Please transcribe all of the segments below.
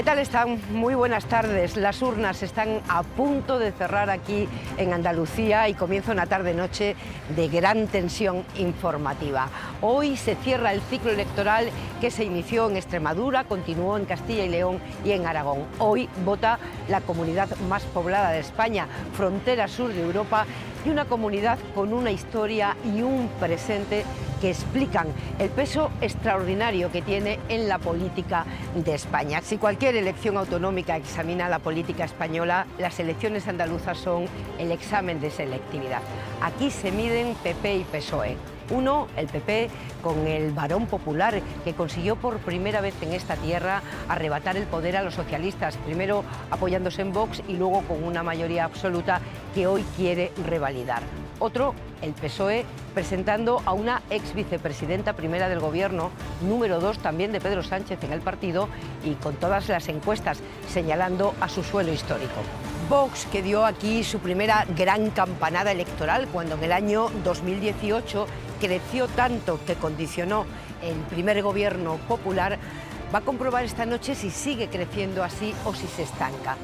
¿Qué tal están? Muy buenas tardes. Las urnas están a punto de cerrar aquí en Andalucía y comienza una tarde-noche de gran tensión informativa. Hoy se cierra el ciclo electoral que se inició en Extremadura, continuó en Castilla y León y en Aragón. Hoy vota la comunidad más poblada de España, frontera sur de Europa, y una comunidad con una historia y un presente que explican el peso extraordinario que tiene en la política de España. Si cualquier elección autonómica examina la política española, las elecciones andaluzas son el examen de selectividad. Aquí se miden PP y PSOE. Uno, el PP, con el varón popular que consiguió por primera vez en esta tierra arrebatar el poder a los socialistas, primero apoyándose en Vox y luego con una mayoría absoluta que hoy quiere revalidar. Otro, el PSOE, presentando a una ex vicepresidenta primera del Gobierno, número 2 también de Pedro Sánchez en el partido y con todas las encuestas señalando a su suelo histórico. Vox, que dio aquí su primera gran campanada electoral cuando en el año 2018 creció tanto que condicionó el primer gobierno popular, va a comprobar esta noche si sigue creciendo así o si se estanca.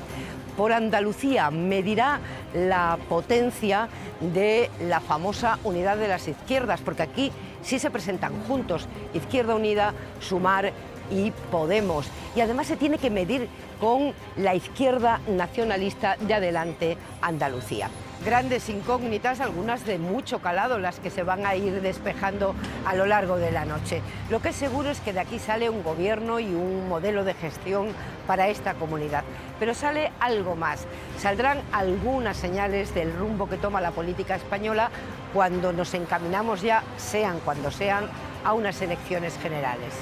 Por Andalucía medirá la potencia de la famosa unidad de las izquierdas, porque aquí sí se presentan juntos Izquierda Unida, Sumar y Podemos. Y además se tiene que medir con la izquierda nacionalista de Adelante Andalucía. Grandes incógnitas, algunas de mucho calado, las que se van a ir despejando a lo largo de la noche. Lo que es seguro es que de aquí sale un gobierno y un modelo de gestión para esta comunidad. Pero sale algo más. Saldrán algunas señales del rumbo que toma la política española cuando nos encaminamos ya, sean cuando sean, a unas elecciones generales.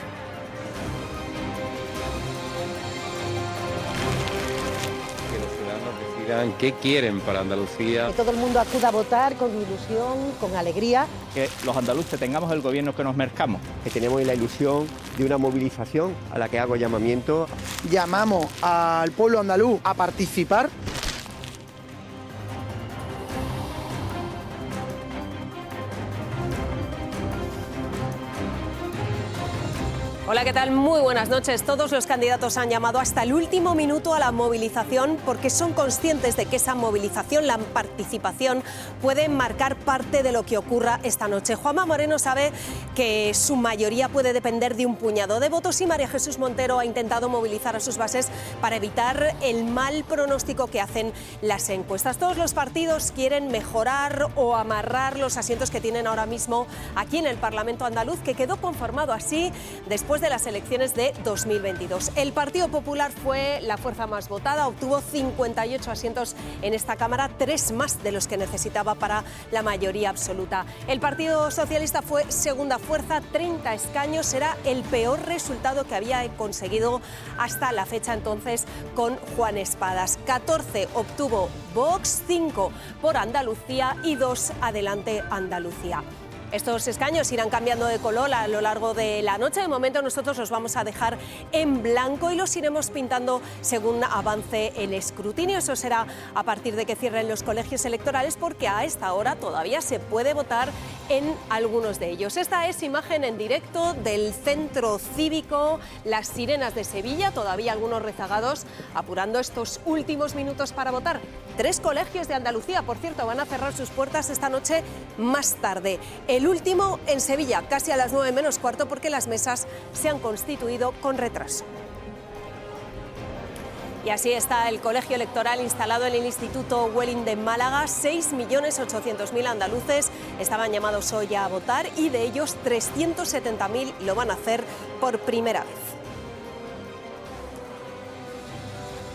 ¿Qué quieren para Andalucía? Que todo el mundo acuda a votar con ilusión, con alegría. Que los andaluces tengamos el gobierno que nos mercamos. Que tenemos la ilusión de una movilización a la que hago llamamiento. Llamamos al pueblo andaluz a participar. Hola, ¿qué tal? Muy buenas noches. Todos los candidatos han llamado hasta el último minuto a la movilización porque son conscientes de que esa movilización, la participación, puede marcar parte de lo que ocurra esta noche. Juanma Moreno sabe que su mayoría puede depender de un puñado de votos y María Jesús Montero ha intentado movilizar a sus bases para evitar el mal pronóstico que hacen las encuestas. Todos los partidos quieren mejorar o amarrar los asientos que tienen ahora mismo aquí en el Parlamento andaluz, que quedó conformado así después de las elecciones de 2022. El Partido Popular fue la fuerza más votada, obtuvo 58 asientos en esta Cámara, 3 más de los que necesitaba para la mayoría absoluta. El Partido Socialista fue segunda fuerza, 30 escaños, era el peor resultado que había conseguido hasta la fecha entonces con Juan Espadas. 14 obtuvo Vox, 5 por Andalucía y 2 Adelante Andalucía. Estos escaños irán cambiando de color a lo largo de la noche. De momento nosotros los vamos a dejar en blanco y los iremos pintando según avance el escrutinio. Eso será a partir de que cierren los colegios electorales porque a esta hora todavía se puede votar en algunos de ellos. Esta es imagen en directo del centro cívico, las sirenas de Sevilla, todavía algunos rezagados apurando estos últimos minutos para votar. 3 colegios de Andalucía, por cierto, van a cerrar sus puertas esta noche más tarde. El último en Sevilla, casi a las 9 menos cuarto, porque las mesas se han constituido con retraso. Y así está el colegio electoral instalado en el Instituto Welling de Málaga. 6.800.000 andaluces estaban llamados hoy a votar y de ellos 370.000 lo van a hacer por primera vez.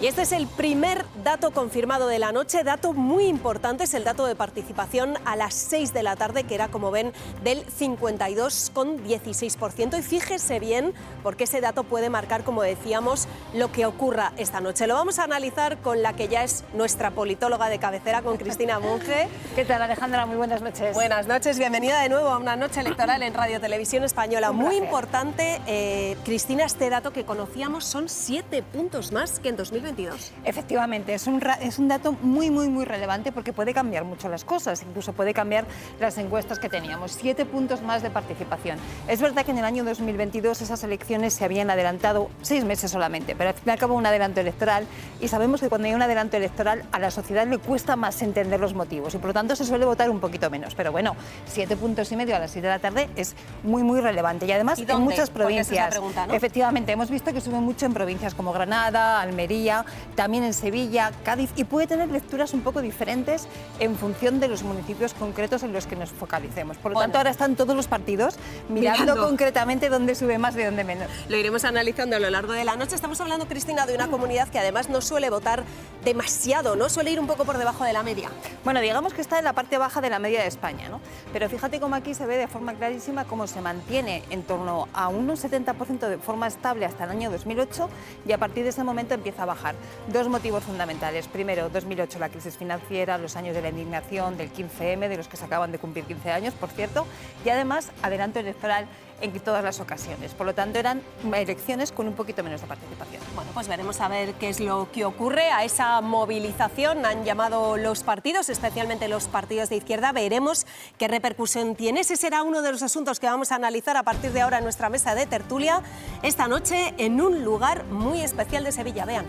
Y este es el primer dato confirmado de la noche, dato muy importante, es el dato de participación a las 6 de la tarde, que era, como ven, del 52,16%. Y fíjese bien, porque ese dato puede marcar, como decíamos, lo que ocurra esta noche. Lo vamos a analizar con la que ya es nuestra politóloga de cabecera, con Cristina Monge. ¿Qué tal, Alejandra? Muy buenas noches. Buenas noches, bienvenida de nuevo a una noche electoral en Radio Televisión Española. Muy importante, Cristina, este dato que conocíamos son 7 puntos más que en 2022. 2022. Efectivamente, es un dato muy relevante porque puede cambiar mucho las cosas, incluso puede cambiar las encuestas que teníamos. 7 puntos más de participación. Es verdad que en el año 2022 esas elecciones se habían adelantado 6 meses solamente, pero al fin y al cabo un adelanto electoral, y sabemos que cuando hay un adelanto electoral a la sociedad le cuesta más entender los motivos y por lo tanto se suele votar un poquito menos. Pero bueno, 7,5 puntos a las 7 de la tarde es muy relevante. Y además en muchas provincias, pregunta, ¿no? Efectivamente, hemos visto que sube mucho en provincias como Granada, Almería, también en Sevilla, Cádiz, y puede tener lecturas un poco diferentes en función de los municipios concretos en los que nos focalicemos. Por lo tanto, ahora están todos los partidos mirando concretamente dónde sube más y dónde menos. Lo iremos analizando a lo largo de la noche. Estamos hablando, Cristina, de una comunidad que además no suele votar demasiado, ¿no? Suele ir un poco por debajo de la media. Bueno, digamos que está en la parte baja de la media de España, ¿no? Pero fíjate cómo aquí se ve de forma clarísima cómo se mantiene en torno a un 70% de forma estable hasta el año 2008 y a partir de ese momento empieza a bajar. Dos motivos fundamentales. Primero, 2008, la crisis financiera, los años de la indignación, del 15M, de los que se acaban de cumplir 15 años, por cierto, y además adelanto electoral en todas las ocasiones. Por lo tanto, eran elecciones con un poquito menos de participación. Bueno, pues veremos a ver qué es lo que ocurre. A esa movilización han llamado los partidos, especialmente los partidos de izquierda. Veremos qué repercusión tiene. Ese será uno de los asuntos que vamos a analizar a partir de ahora en nuestra mesa de tertulia esta noche en un lugar muy especial de Sevilla. Vean.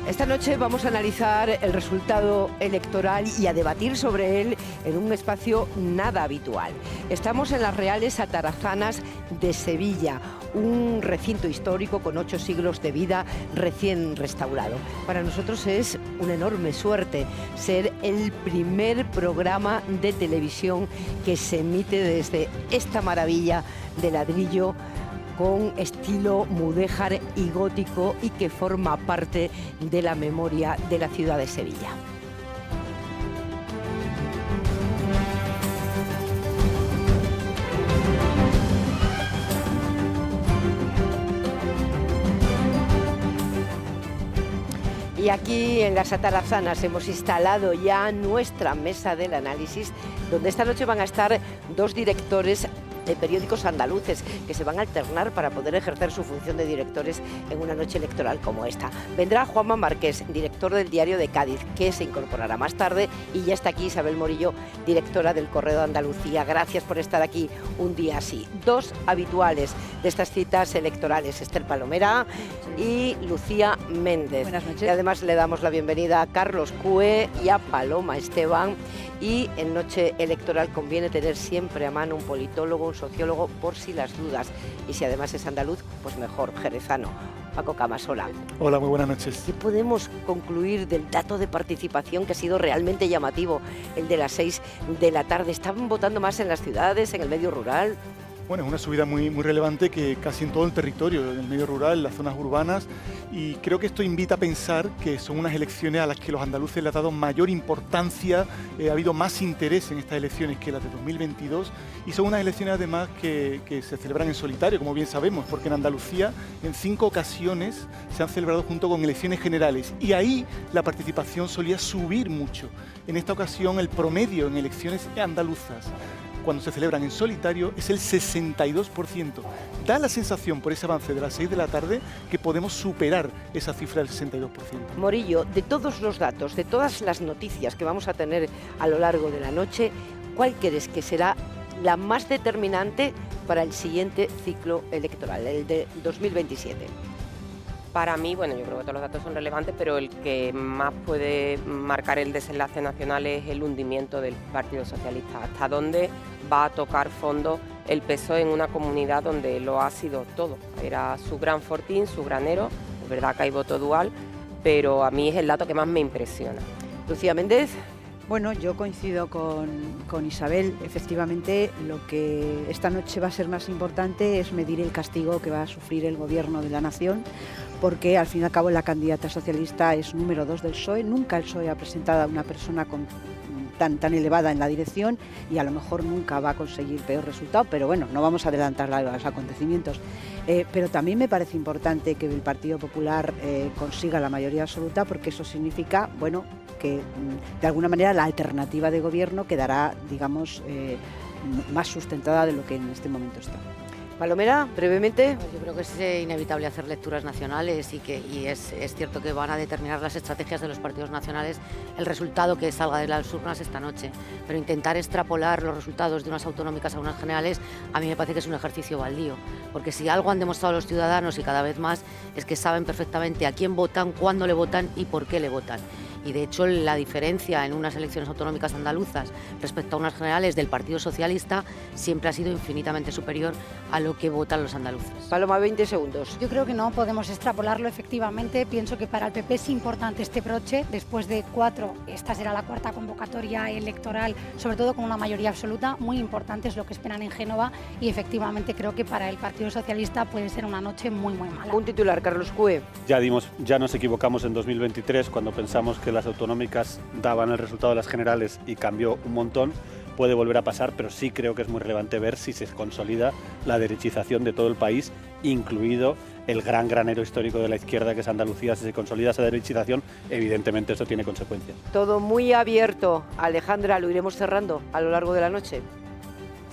Esta noche vamos a analizar el resultado electoral y a debatir sobre él en un espacio nada habitual. Estamos en las Reales Atarazanas de Sevilla, un recinto histórico con 8 siglos de vida recién restaurado. Para nosotros es una enorme suerte ser el primer programa de televisión que se emite desde esta maravilla de ladrillo con estilo mudéjar y gótico y que forma parte de la memoria de la ciudad de Sevilla. Y aquí en las Atarazanas hemos instalado ya nuestra mesa del análisis, donde esta noche van a estar 2 directores de periódicos andaluces que se van a alternar para poder ejercer su función de directores en una noche electoral como esta. Vendrá Juanma Márquez, director del Diario de Cádiz, que se incorporará más tarde, y ya está aquí Isabel Morillo, directora del Correo de Andalucía. Gracias por estar aquí un día así. 2 habituales de estas citas electorales, Esther Palomera y Lucía Méndez. Buenas noches. Y además le damos la bienvenida a Carlos Cue y a Paloma Esteban. Y en noche electoral conviene tener siempre a mano un politólogo, un sociólogo, por si las dudas. Y si además es andaluz, pues mejor, jerezano. Paco Camasola. Hola, muy buenas noches. ¿Qué podemos concluir del dato de participación que ha sido realmente llamativo, el de las 6 de la tarde? ¿Están votando más en las ciudades, en el medio rural? Bueno, es una subida muy relevante que casi en todo el territorio, en el medio rural, en las zonas urbanas, y creo que esto invita a pensar que son unas elecciones a las que los andaluces le han dado mayor importancia, ha habido más interés en estas elecciones que las de 2022, y son unas elecciones además que se celebran en solitario, como bien sabemos, porque en Andalucía en 5 ocasiones se han celebrado junto con elecciones generales, y ahí la participación solía subir mucho. En esta ocasión el promedio en elecciones andaluzas cuando se celebran en solitario es el 62%. Da la sensación por ese avance de las 6 de la tarde que podemos superar esa cifra del 62%. Morillo, de todos los datos, de todas las noticias que vamos a tener a lo largo de la noche, ¿cuál crees que será la más determinante para el siguiente ciclo electoral, el de 2027? Para mí, bueno, yo creo que todos los datos son relevantes, pero el que más puede marcar el desenlace nacional es el hundimiento del Partido Socialista. ¿Hasta dónde va a tocar fondo el PSOE en una comunidad donde lo ha sido todo? Era su gran fortín, su granero. Es verdad que hay voto dual, pero a mí es el dato que más me impresiona. Lucía Méndez. Bueno, yo coincido con Isabel. Efectivamente, lo que esta noche va a ser más importante es medir el castigo que va a sufrir el Gobierno de la Nación, porque al fin y al cabo la candidata socialista es número 2 del PSOE. Nunca el PSOE ha presentado a una persona tan elevada en la dirección y a lo mejor nunca va a conseguir peor resultado, pero bueno, no vamos a adelantar los acontecimientos. Pero también me parece importante que el Partido Popular consiga la mayoría absoluta, porque eso significa, bueno, que de alguna manera la alternativa de gobierno quedará, digamos, más sustentada de lo que en este momento está. Palomera, brevemente. Yo creo que es inevitable hacer lecturas nacionales y es cierto que van a determinar las estrategias de los partidos nacionales el resultado que salga de las urnas esta noche. Pero intentar extrapolar los resultados de unas autonómicas a unas generales a mí me parece que es un ejercicio baldío. Porque si algo han demostrado los ciudadanos y cada vez más es que saben perfectamente a quién votan, cuándo le votan y por qué le votan. Y de hecho la diferencia en unas elecciones autonómicas andaluzas respecto a unas generales del Partido Socialista siempre ha sido infinitamente superior a lo que votan los andaluces. Paloma, 20 segundos. Yo creo que no podemos extrapolarlo efectivamente. Pienso que para el PP es importante este broche. Después de 4, esta será la 4ª convocatoria electoral, sobre todo con una mayoría absoluta. Muy importante es lo que esperan en Génova y efectivamente creo que para el Partido Socialista puede ser una noche muy mala. Un titular, Carlos Cue. Ya nos equivocamos en 2023 cuando pensamos que las autonómicas daban el resultado de las generales y cambió un montón. Puede volver a pasar, pero sí creo que es muy relevante ver si se consolida la derechización de todo el país, incluido el gran granero histórico de la izquierda que es Andalucía. Si se consolida esa derechización, evidentemente eso tiene consecuencias. Todo muy abierto. Alejandra, lo iremos cerrando a lo largo de la noche.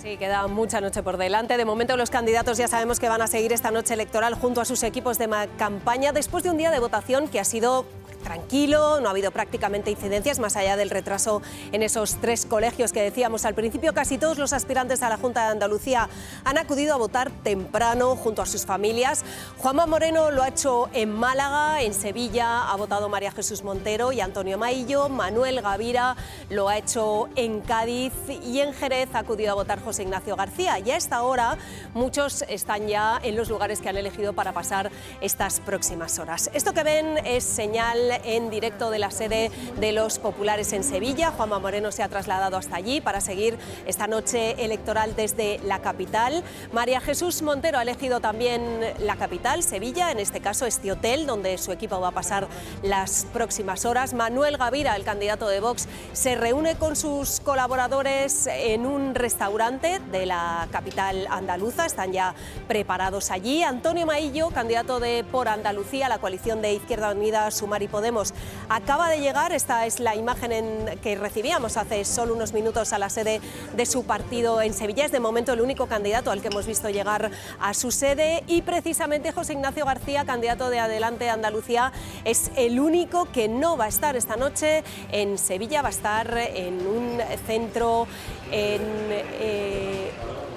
Sí, queda mucha noche por delante. De momento los candidatos ya sabemos que van a seguir esta noche electoral junto a sus equipos de campaña después de un día de votación que ha sido tranquilo, no ha habido prácticamente incidencias más allá del retraso en esos 3 colegios que decíamos al principio. Casi todos los aspirantes a la Junta de Andalucía han acudido a votar temprano junto a sus familias. Juanma Moreno lo ha hecho en Málaga, en Sevilla ha votado María Jesús Montero y Antonio Maillo, Manuel Gavira lo ha hecho en Cádiz y en Jerez ha acudido a votar José Ignacio García. Y a esta hora muchos están ya en los lugares que han elegido para pasar estas próximas horas. Esto que ven es señal en directo de la sede de los populares en Sevilla. Juanma Moreno se ha trasladado hasta allí para seguir esta noche electoral desde la capital. María Jesús Montero ha elegido también la capital, Sevilla, en este caso este hotel donde su equipo va a pasar las próximas horas. Manuel Gavira, el candidato de Vox, se reúne con sus colaboradores en un restaurante de la capital andaluza, están ya preparados allí. Antonio Maillo, candidato de Por Andalucía, la coalición de Izquierda Unida, Sumar y Podemos, acaba de llegar. Esta es la imagen que recibíamos hace solo unos minutos a la sede de su partido en Sevilla. Es de momento el único candidato al que hemos visto llegar a su sede y precisamente José Ignacio García, candidato de Adelante Andalucía, es el único que no va a estar esta noche en Sevilla, va a estar en un centro en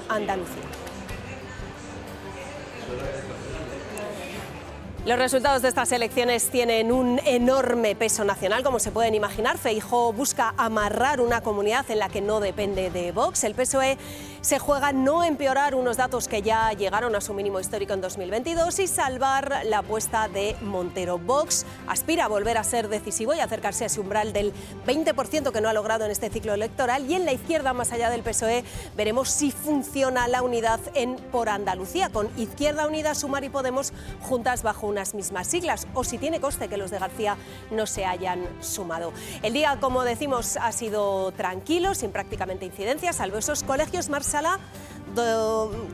Andalucía. Los resultados de estas elecciones tienen un enorme peso nacional, como se pueden imaginar. Feijóo busca amarrar una comunidad en la que no depende de Vox. El PSOE se juega no empeorar unos datos que ya llegaron a su mínimo histórico en 2022 y salvar la apuesta de Montero. Vox aspira a volver a ser decisivo y acercarse a ese umbral del 20% que no ha logrado en este ciclo electoral. Y en la izquierda, más allá del PSOE, veremos si funciona la unidad en Por Andalucía, con Izquierda Unida, Sumar y Podemos juntas bajo unas mismas siglas, o si tiene coste que los de García no se hayan sumado. El día, como decimos, ha sido tranquilo, sin prácticamente incidencias, salvo esos colegios, Marsala,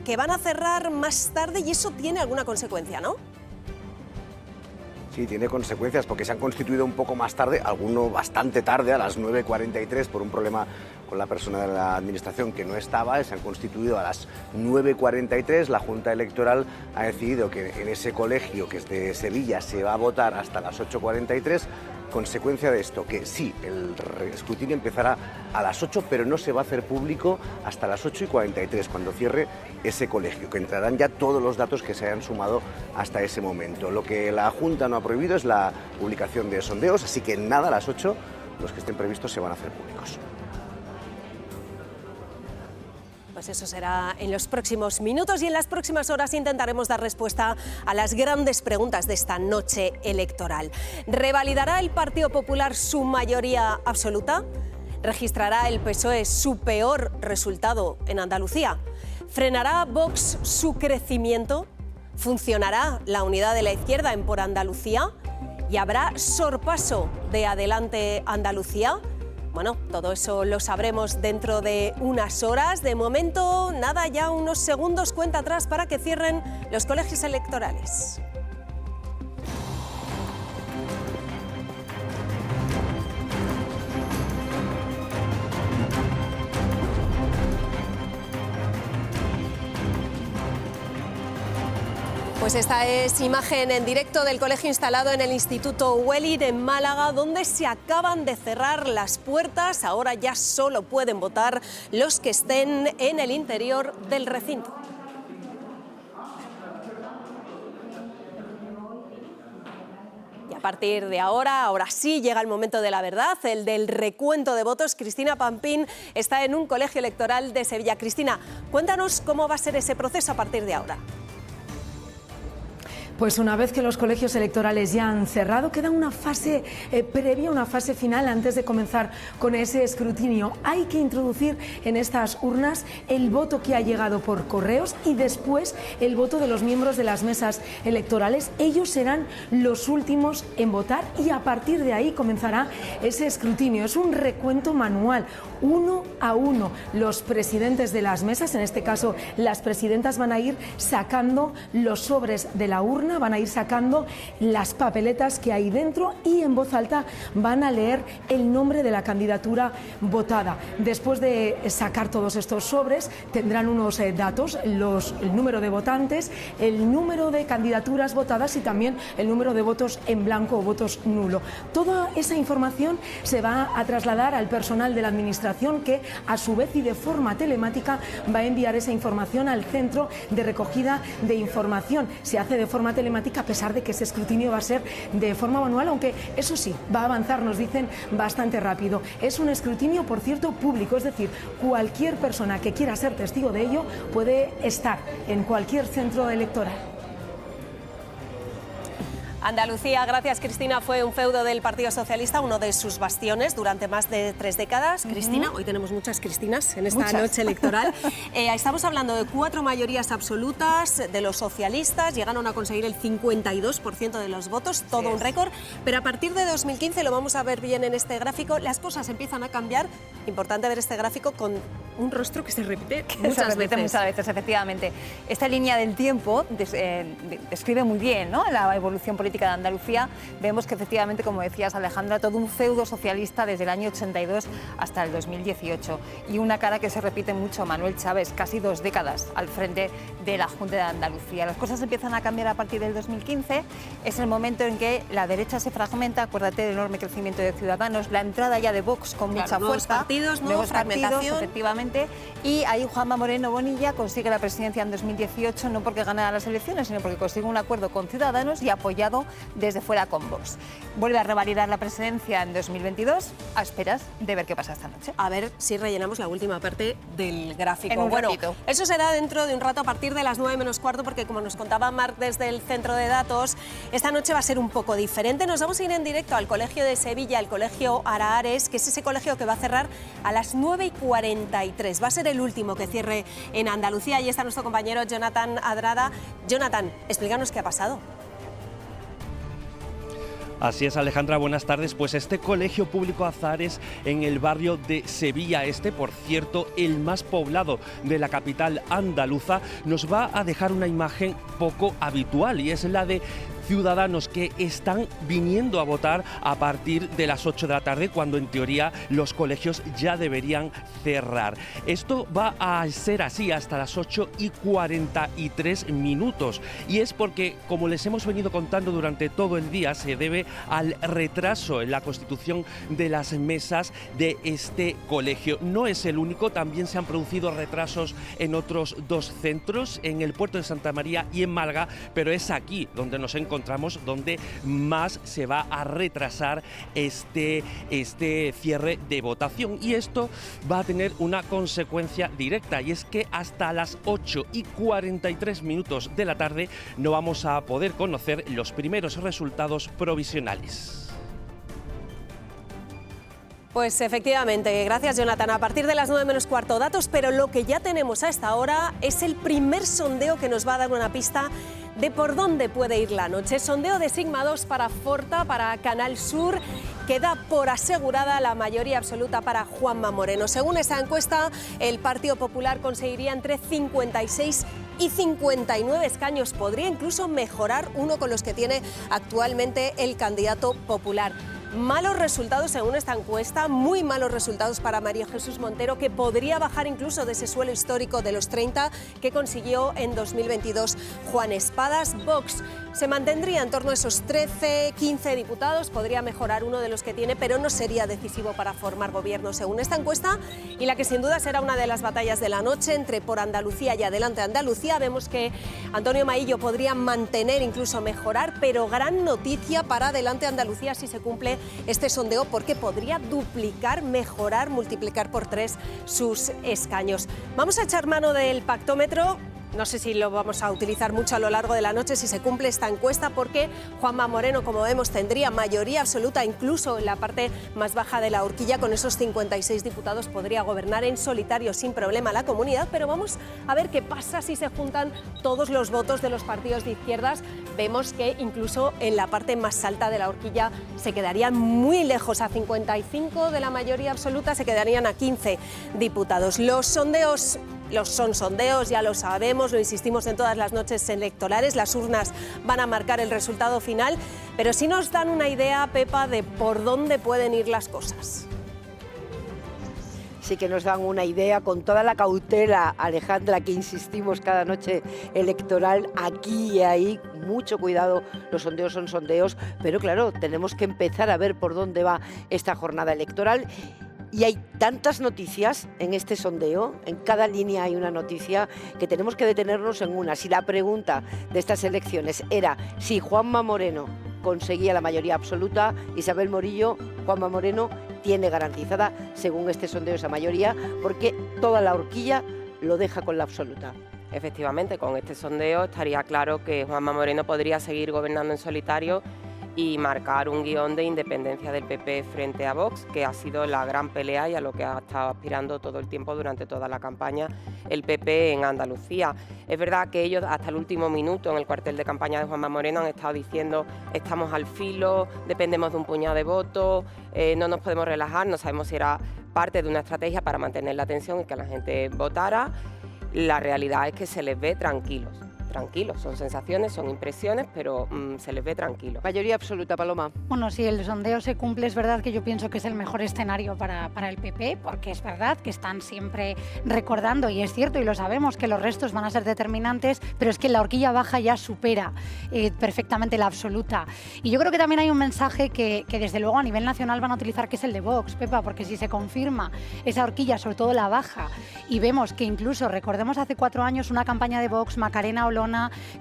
que van a cerrar más tarde, y eso tiene alguna consecuencia, ¿no? Sí, tiene consecuencias porque se han constituido un poco más tarde, alguno bastante tarde, a las 9:43, por un problema con la persona de la Administración que no estaba. Se han constituido a las 9:43. La Junta Electoral ha decidido que en ese colegio, que es de Sevilla, se va a votar hasta las 8:43. Consecuencia de esto, que sí, el escrutinio empezará a las 8, pero no se va a hacer público hasta las 8:43, cuando cierre ese colegio, que entrarán ya todos los datos que se hayan sumado hasta ese momento. Lo que la Junta no ha prohibido es la publicación de sondeos, así que nada, a las 8 los que estén previstos se van a hacer públicos. Pues eso será en los próximos minutos y en las próximas horas intentaremos dar respuesta a las grandes preguntas de esta noche electoral. ¿Revalidará el Partido Popular su mayoría absoluta? ¿Registrará el PSOE su peor resultado en Andalucía? ¿Frenará Vox su crecimiento? ¿Funcionará la unidad de la izquierda en Por Andalucía? ¿Y habrá sorpaso de Adelante Andalucía? Bueno, todo eso lo sabremos dentro de unas horas. De momento, nada, ya unos segundos cuenta atrás para que cierren los colegios electorales. Pues esta es imagen en directo del colegio instalado en el Instituto Welling en Málaga, donde se acaban de cerrar las puertas. Ahora ya solo pueden votar los que estén en el interior del recinto. Y a partir de ahora sí llega el momento de la verdad, el del recuento de votos. Cristina Pampín está en un colegio electoral de Sevilla. Cristina, cuéntanos cómo va a ser ese proceso a partir de ahora. Pues una vez que los colegios electorales ya han cerrado, queda una fase previa, una fase final antes de comenzar con ese escrutinio. Hay que introducir en estas urnas el voto que ha llegado por correos y después el voto de los miembros de las mesas electorales. Ellos serán los últimos en votar y a partir de ahí comenzará ese escrutinio. Es un recuento manual, 1 a 1. Los presidentes de las mesas, en este caso las presidentas, van a ir sacando los sobres de la urna, van a ir sacando las papeletas que hay dentro y en voz alta van a leer el nombre de la candidatura votada. Después de sacar todos estos sobres tendrán unos datos, el número de votantes, el número de candidaturas votadas y también el número de votos en blanco o votos nulo. Toda esa información se va a trasladar al personal de la administración, que a su vez y de forma telemática va a enviar esa información al centro de recogida de información. Se hace de forma telemática a pesar de que ese escrutinio va a ser de forma manual, aunque eso sí, va a avanzar, nos dicen, bastante rápido. Es un escrutinio, por cierto, público, es decir, cualquier persona que quiera ser testigo de ello puede estar en cualquier centro electoral. Andalucía, gracias Cristina, fue un feudo del Partido Socialista, uno de sus bastiones durante más de 3 décadas. Cristina, hoy tenemos muchas Cristinas en esta noche electoral. Estamos hablando de 4 mayorías absolutas de los socialistas, llegaron a conseguir el 52% de los votos, todo un récord, pero a partir de 2015, lo vamos a ver bien en este gráfico, las cosas empiezan a cambiar. Importante ver este gráfico con un rostro que se repite muchas veces, efectivamente. Esta línea del tiempo describe muy bien, ¿no?, la evolución política de Andalucía. Vemos que efectivamente, como decías Alejandra, todo un feudo socialista desde el año 82 hasta el 2018 y una cara que se repite mucho, Manuel Chávez, casi 2 décadas al frente de la Junta de Andalucía. Las cosas empiezan a cambiar a partir del 2015, es el momento en que la derecha se fragmenta, acuérdate del enorme crecimiento de Ciudadanos, la entrada ya de Vox con mucha fuerza, nuevos partidos, efectivamente, y ahí Juanma Moreno Bonilla consigue la presidencia en 2018 no porque ganara las elecciones, sino porque consigue un acuerdo con Ciudadanos y apoyado desde fuera con Vox. Vuelve a revalidar la presidencia en 2022 a esperas de ver qué pasa esta noche. A ver si rellenamos la última parte del gráfico. En un ratito. Eso será dentro de un rato a partir de las 9 menos cuarto, porque como nos contaba Marc desde el centro de datos, esta noche va a ser un poco diferente. Nos vamos a ir en directo al colegio de Sevilla, al colegio Arahares, que es ese colegio que va a cerrar a las 9:43. Va a ser el último que cierre en Andalucía. Ahí está nuestro compañero Jonathan Adrada. Jonathan, explícanos qué ha pasado. Así es, Alejandra, buenas tardes. Pues este colegio público Azahares en el barrio de Sevilla Este, por cierto, el más poblado de la capital andaluza, nos va a dejar una imagen poco habitual y es la de ciudadanos que están viniendo a votar a partir de las 8 de la tarde, cuando en teoría los colegios ya deberían cerrar. Esto va a ser así hasta las 8:43 y es porque, como les hemos venido contando durante todo el día, se debe al retraso en la constitución de las mesas de este colegio. No es el único, también se han producido retrasos en otros 2 centros, en el puerto de Santa María y en Málaga, pero es aquí donde nos encontramos, donde más se va a retrasar este cierre de votación, y esto va a tener una consecuencia directa, y es que hasta las 8:43 de la tarde no vamos a poder conocer los primeros resultados provisionales. Pues efectivamente, gracias Jonathan. A partir de las 9 menos cuarto datos, pero lo que ya tenemos a esta hora es el primer sondeo que nos va a dar una pista de por dónde puede ir la noche. Sondeo de Sigma 2 para Forta, para Canal Sur, que da por asegurada la mayoría absoluta para Juanma Moreno. Según esa encuesta, el Partido Popular conseguiría entre 56 y 59 escaños. Podría incluso mejorar uno con los que tiene actualmente el candidato popular. Malos resultados según esta encuesta, muy malos resultados para María Jesús Montero, que podría bajar incluso de ese suelo histórico de los 30 que consiguió en 2022 Juan Espadas. Vox se mantendría en torno a esos 13, 15 diputados, podría mejorar uno de los que tiene, pero no sería decisivo para formar gobierno según esta encuesta, y la que sin duda será una de las batallas de la noche entre Por Andalucía y Adelante Andalucía. Vemos que Antonio Maillo podría mantener, incluso mejorar, pero gran noticia para Adelante Andalucía si se cumple este sondeo, porque podría duplicar, mejorar, multiplicar por 3 sus escaños. Vamos a echar mano del pactómetro. No sé si lo vamos a utilizar mucho a lo largo de la noche si se cumple esta encuesta, porque Juanma Moreno, como vemos, tendría mayoría absoluta, incluso en la parte más baja de la horquilla. Con esos 56 diputados podría gobernar en solitario sin problema la comunidad, pero vamos a ver qué pasa si se juntan todos los votos de los partidos de izquierdas. Vemos que incluso en la parte más alta de la horquilla se quedarían muy lejos, a 55 de la mayoría absoluta, se quedarían a 15 diputados. Los sondeos son sondeos, ya lo sabemos, lo insistimos en todas las noches electorales, las urnas van a marcar el resultado final, pero sí nos dan una idea, Pepa, de por dónde pueden ir las cosas. Sí que nos dan una idea, con toda la cautela, Alejandra, que insistimos cada noche electoral, aquí y ahí, mucho cuidado, los sondeos son sondeos, pero claro, tenemos que empezar a ver por dónde va esta jornada electoral. Y hay tantas noticias en este sondeo, en cada línea hay una noticia, que tenemos que detenernos en una. Si la pregunta de estas elecciones era si Juanma Moreno conseguía la mayoría absoluta, Isabel Morillo, Juanma Moreno tiene garantizada, según este sondeo, esa mayoría, porque toda la horquilla lo deja con la absoluta. Efectivamente, con este sondeo estaría claro que Juanma Moreno podría seguir gobernando en solitario y marcar un guión de independencia del PP frente a Vox, que ha sido la gran pelea y a lo que ha estado aspirando todo el tiempo durante toda la campaña el PP en Andalucía. Es verdad que ellos hasta el último minuto en el cuartel de campaña de Juanma Moreno han estado diciendo estamos al filo, dependemos de un puñado de votos, no nos podemos relajar, no sabemos si era parte de una estrategia para mantener la tensión y que la gente votara. La realidad es que se les ve tranquilos, son sensaciones, son impresiones, pero se les ve tranquilos. Mayoría absoluta, Paloma. Bueno, si el sondeo se cumple, es verdad que yo pienso que es el mejor escenario para el PP, porque es verdad que están siempre recordando, y es cierto y lo sabemos, que los restos van a ser determinantes, pero es que la horquilla baja ya supera perfectamente la absoluta. Y yo creo que también hay un mensaje que desde luego a nivel nacional van a utilizar, que es el de Vox, Pepa, porque si se confirma esa horquilla, sobre todo la baja, y vemos que incluso, recordemos hace 4 años, una campaña de Vox, Macarena Olona,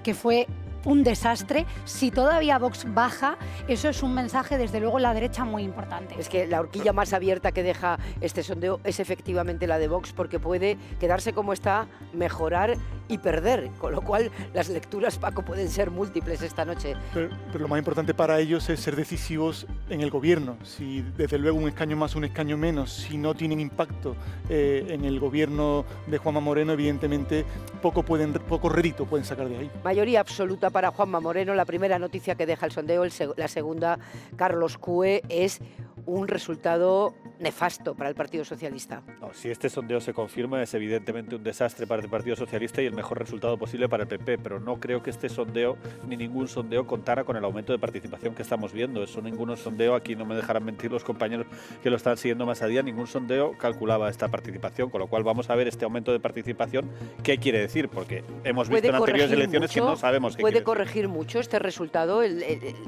que fue un desastre, si todavía Vox baja, eso es un mensaje desde luego en la derecha muy importante. Es que la horquilla más abierta que deja este sondeo es efectivamente la de Vox, porque puede quedarse como está, mejorar y perder, con lo cual las lecturas, Paco, pueden ser múltiples esta noche. Pero lo más importante para ellos es ser decisivos en el gobierno. Si desde luego un escaño más, un escaño menos, si no tienen impacto en el gobierno de Juanma Moreno, evidentemente poco rédito pueden sacar de ahí. Mayoría absoluta para Juanma Moreno, la primera noticia que deja el sondeo. La segunda, Carlos Cue, es un resultado nefasto para el Partido Socialista. No, si este sondeo se confirma, es evidentemente un desastre para el Partido Socialista y el mejor resultado posible para el PP, pero no creo que este sondeo ni ningún sondeo contara con el aumento de participación que estamos viendo. Eso ningún sondeo, aquí no me dejarán mentir los compañeros que lo están siguiendo más a día, ningún sondeo calculaba esta participación, con lo cual vamos a ver este aumento de participación. ¿Qué quiere decir? Porque hemos visto en anteriores elecciones mucho, que no sabemos qué ¿Puede corregir mucho este resultado,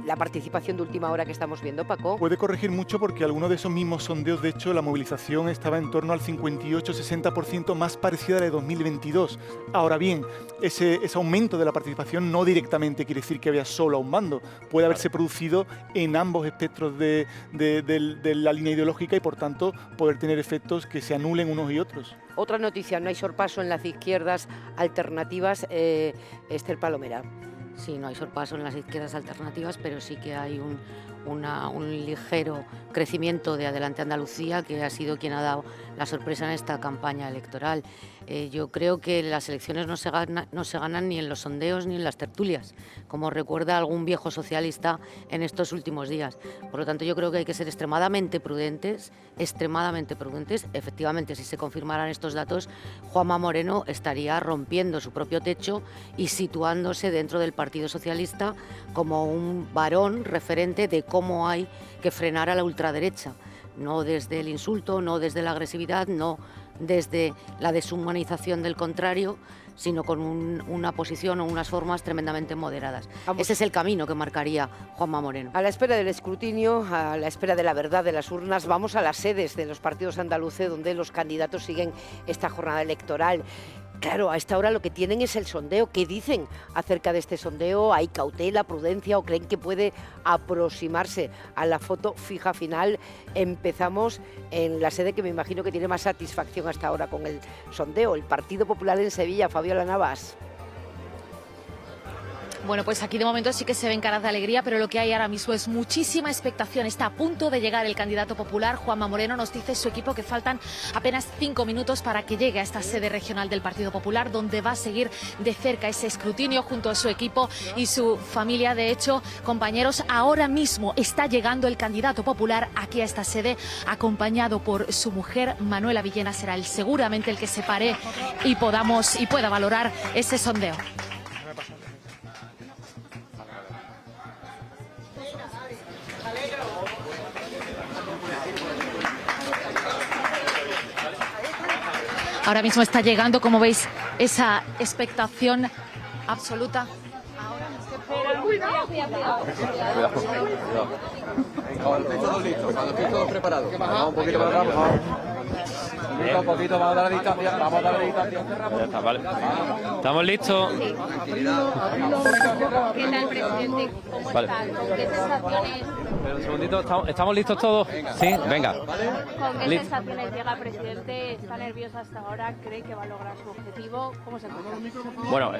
la participación de última hora que estamos viendo, Paco? Puede corregir mucho, porque algunos de esos mismos sondeos, de hecho, la movilización estaba en torno al 58-60% más parecida a la de 2022. Ahora bien, ese aumento de la participación no directamente quiere decir que había solo a un bando. Puede haberse producido en ambos espectros de la línea ideológica y, por tanto, poder tener efectos que se anulen unos y otros. Otra noticia, no hay sorpaso en las izquierdas alternativas, Esther Palomera. Sí, no hay sorpaso en las izquierdas alternativas, pero sí que hay un ligero crecimiento de Adelante Andalucía, que ha sido quien ha dado la sorpresa en esta campaña electoral. Yo creo que las elecciones no se ganan ni en los sondeos ni en las tertulias, como recuerda algún viejo socialista en estos últimos días. Por lo tanto, yo creo que hay que ser extremadamente prudentes. Efectivamente, si se confirmaran estos datos, Juanma Moreno estaría rompiendo su propio techo y situándose dentro del Partido Socialista como un varón referente de cómo hay que frenar a la ultraderecha, no desde el insulto, no desde la agresividad, no desde la deshumanización del contrario, sino con una posición o unas formas tremendamente moderadas. Ese es el camino que marcaría Juanma Moreno. A la espera del escrutinio, a la espera de la verdad de las urnas, vamos a las sedes de los partidos andaluces donde los candidatos siguen esta jornada electoral. Claro, a esta hora lo que tienen es el sondeo. ¿Qué dicen acerca de este sondeo? ¿Hay cautela, prudencia o creen que puede aproximarse a la foto fija final? Empezamos en la sede que me imagino que tiene más satisfacción hasta ahora con el sondeo, el Partido Popular en Sevilla. Fabiola Navas. Bueno, pues aquí de momento sí que se ven caras de alegría, pero lo que hay ahora mismo es muchísima expectación. Está a punto de llegar el candidato popular, Juanma Moreno. Nos dice su equipo que faltan apenas 5 minutos para que llegue a esta sede regional del Partido Popular, donde va a seguir de cerca ese escrutinio junto a su equipo y su familia. De hecho, compañeros, ahora mismo está llegando el candidato popular aquí a esta sede, acompañado por su mujer, Manuela Villena. Será él seguramente el que se pare y pueda valorar ese sondeo. Ahora mismo está llegando, como veis, esa expectación absoluta. Cuidado. Cuando esté todo preparado. Vamos un poquito para atrás, un poquito, vamos a dar la distancia. Ya está, vale. ¿Estamos listos? ¿Qué tal, presidente? ¿Cómo están? ¿Con qué sensaciones? Pero un segundito, ¿estamos listos todos? Sí, venga. ¿Con qué sensaciones llega el presidente? ¿Está nervioso hasta ahora? ¿Cree que va a lograr su objetivo? ¿Cómo se encuentra? Bueno,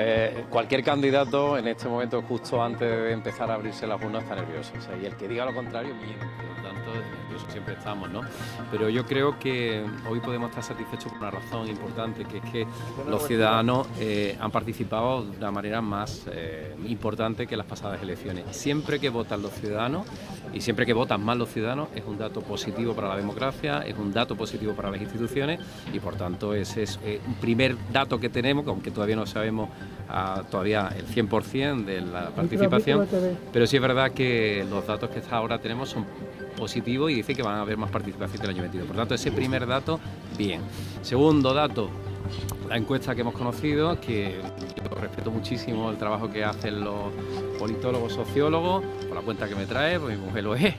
cualquier candidato en este momento, justo antes de empezar a abrirse las urnas, está nervioso. O sea, y el que diga lo contrario, miente. Por lo tanto, nerviosos siempre estamos, ¿no? Pero yo creo que hoy podemos estar satisfechos por una razón importante, que es que los ciudadanos han participado de una manera más importante que las pasadas elecciones. Siempre que votan los ciudadanos y siempre que votan más los ciudadanos es un dato positivo para la democracia, es un dato positivo para las instituciones y por tanto ese es un primer dato que tenemos, aunque todavía no sabemos todavía el 100% de la participación, pero sí es verdad que los datos que hasta ahora tenemos son positivos y dice que van a haber más participación que el año 22. Por tanto, ese primer dato, bien. Segundo dato, la encuesta que hemos conocido, que yo respeto muchísimo el trabajo que hacen los politólogos, sociólogos, por la cuenta que me trae, porque mi mujer lo es,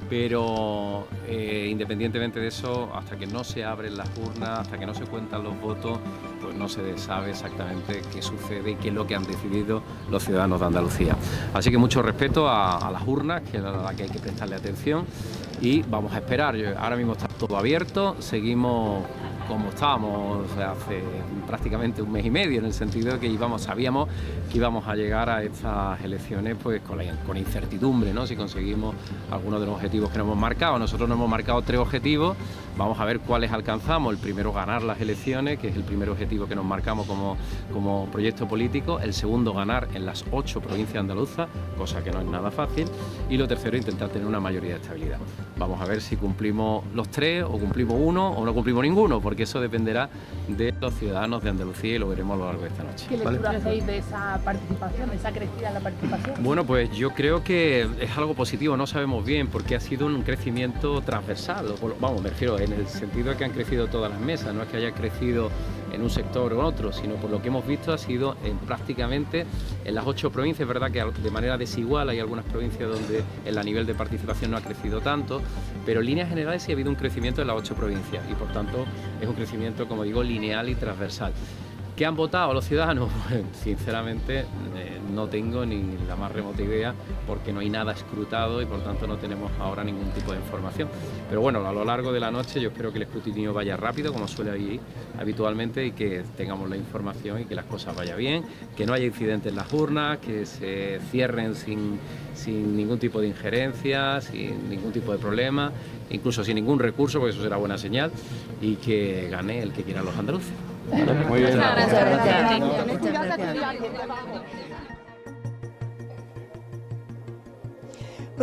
pero independientemente de eso, hasta que no se abren las urnas, hasta que no se cuentan los votos, pues no se sabe exactamente qué sucede y qué es lo que han decidido los ciudadanos de Andalucía. Así que mucho respeto a las urnas, que es a la que hay que prestarle atención, y vamos a esperar. Ahora mismo está todo abierto, seguimos como estábamos hace prácticamente un mes y medio, en el sentido de que sabíamos que íbamos a llegar a estas elecciones pues con incertidumbre, ¿no? Si conseguimos algunos de los objetivos que nos hemos marcado. Nosotros nos hemos marcado 3 objetivos, vamos a ver cuáles alcanzamos. El primero, ganar las elecciones, que es el primer objetivo que nos marcamos como proyecto político. El segundo, ganar en las 8 provincias andaluzas, cosa que no es nada fácil. Y lo tercero, intentar tener una mayoría de estabilidad. Vamos a ver si cumplimos los 3 o cumplimos uno o no cumplimos ninguno, porque eso dependerá de los ciudadanos de Andalucía y lo veremos a lo largo de esta noche. ¿Qué lectura hacéis de esa participación, de esa crecida en la participación? Bueno, pues yo creo que es algo positivo, no sabemos bien, porque ha sido un crecimiento transversal, vamos, me refiero en el sentido de que han crecido todas las mesas, no es que haya crecido en un sector u otro, sino por lo que hemos visto ha sido prácticamente en las 8 provincias. Es verdad que de manera desigual hay algunas provincias donde el nivel de participación no ha crecido tanto, pero en líneas generales sí ha habido un crecimiento en las 8 provincias y por tanto es un crecimiento, como digo, lineal y transversal. ¿Qué han votado los ciudadanos? Sinceramente no tengo ni la más remota idea, porque no hay nada escrutado y por tanto no tenemos ahora ningún tipo de información. Pero bueno, a lo largo de la noche yo espero que el escrutinio vaya rápido, como suele ir habitualmente, y que tengamos la información y que las cosas vayan bien, que no haya incidentes en las urnas, que se cierren sin ningún tipo de injerencia, sin ningún tipo de problema, incluso sin ningún recurso, porque eso será buena señal, y que gane el que quieran los andaluces. Muy bien. Muchas gracias.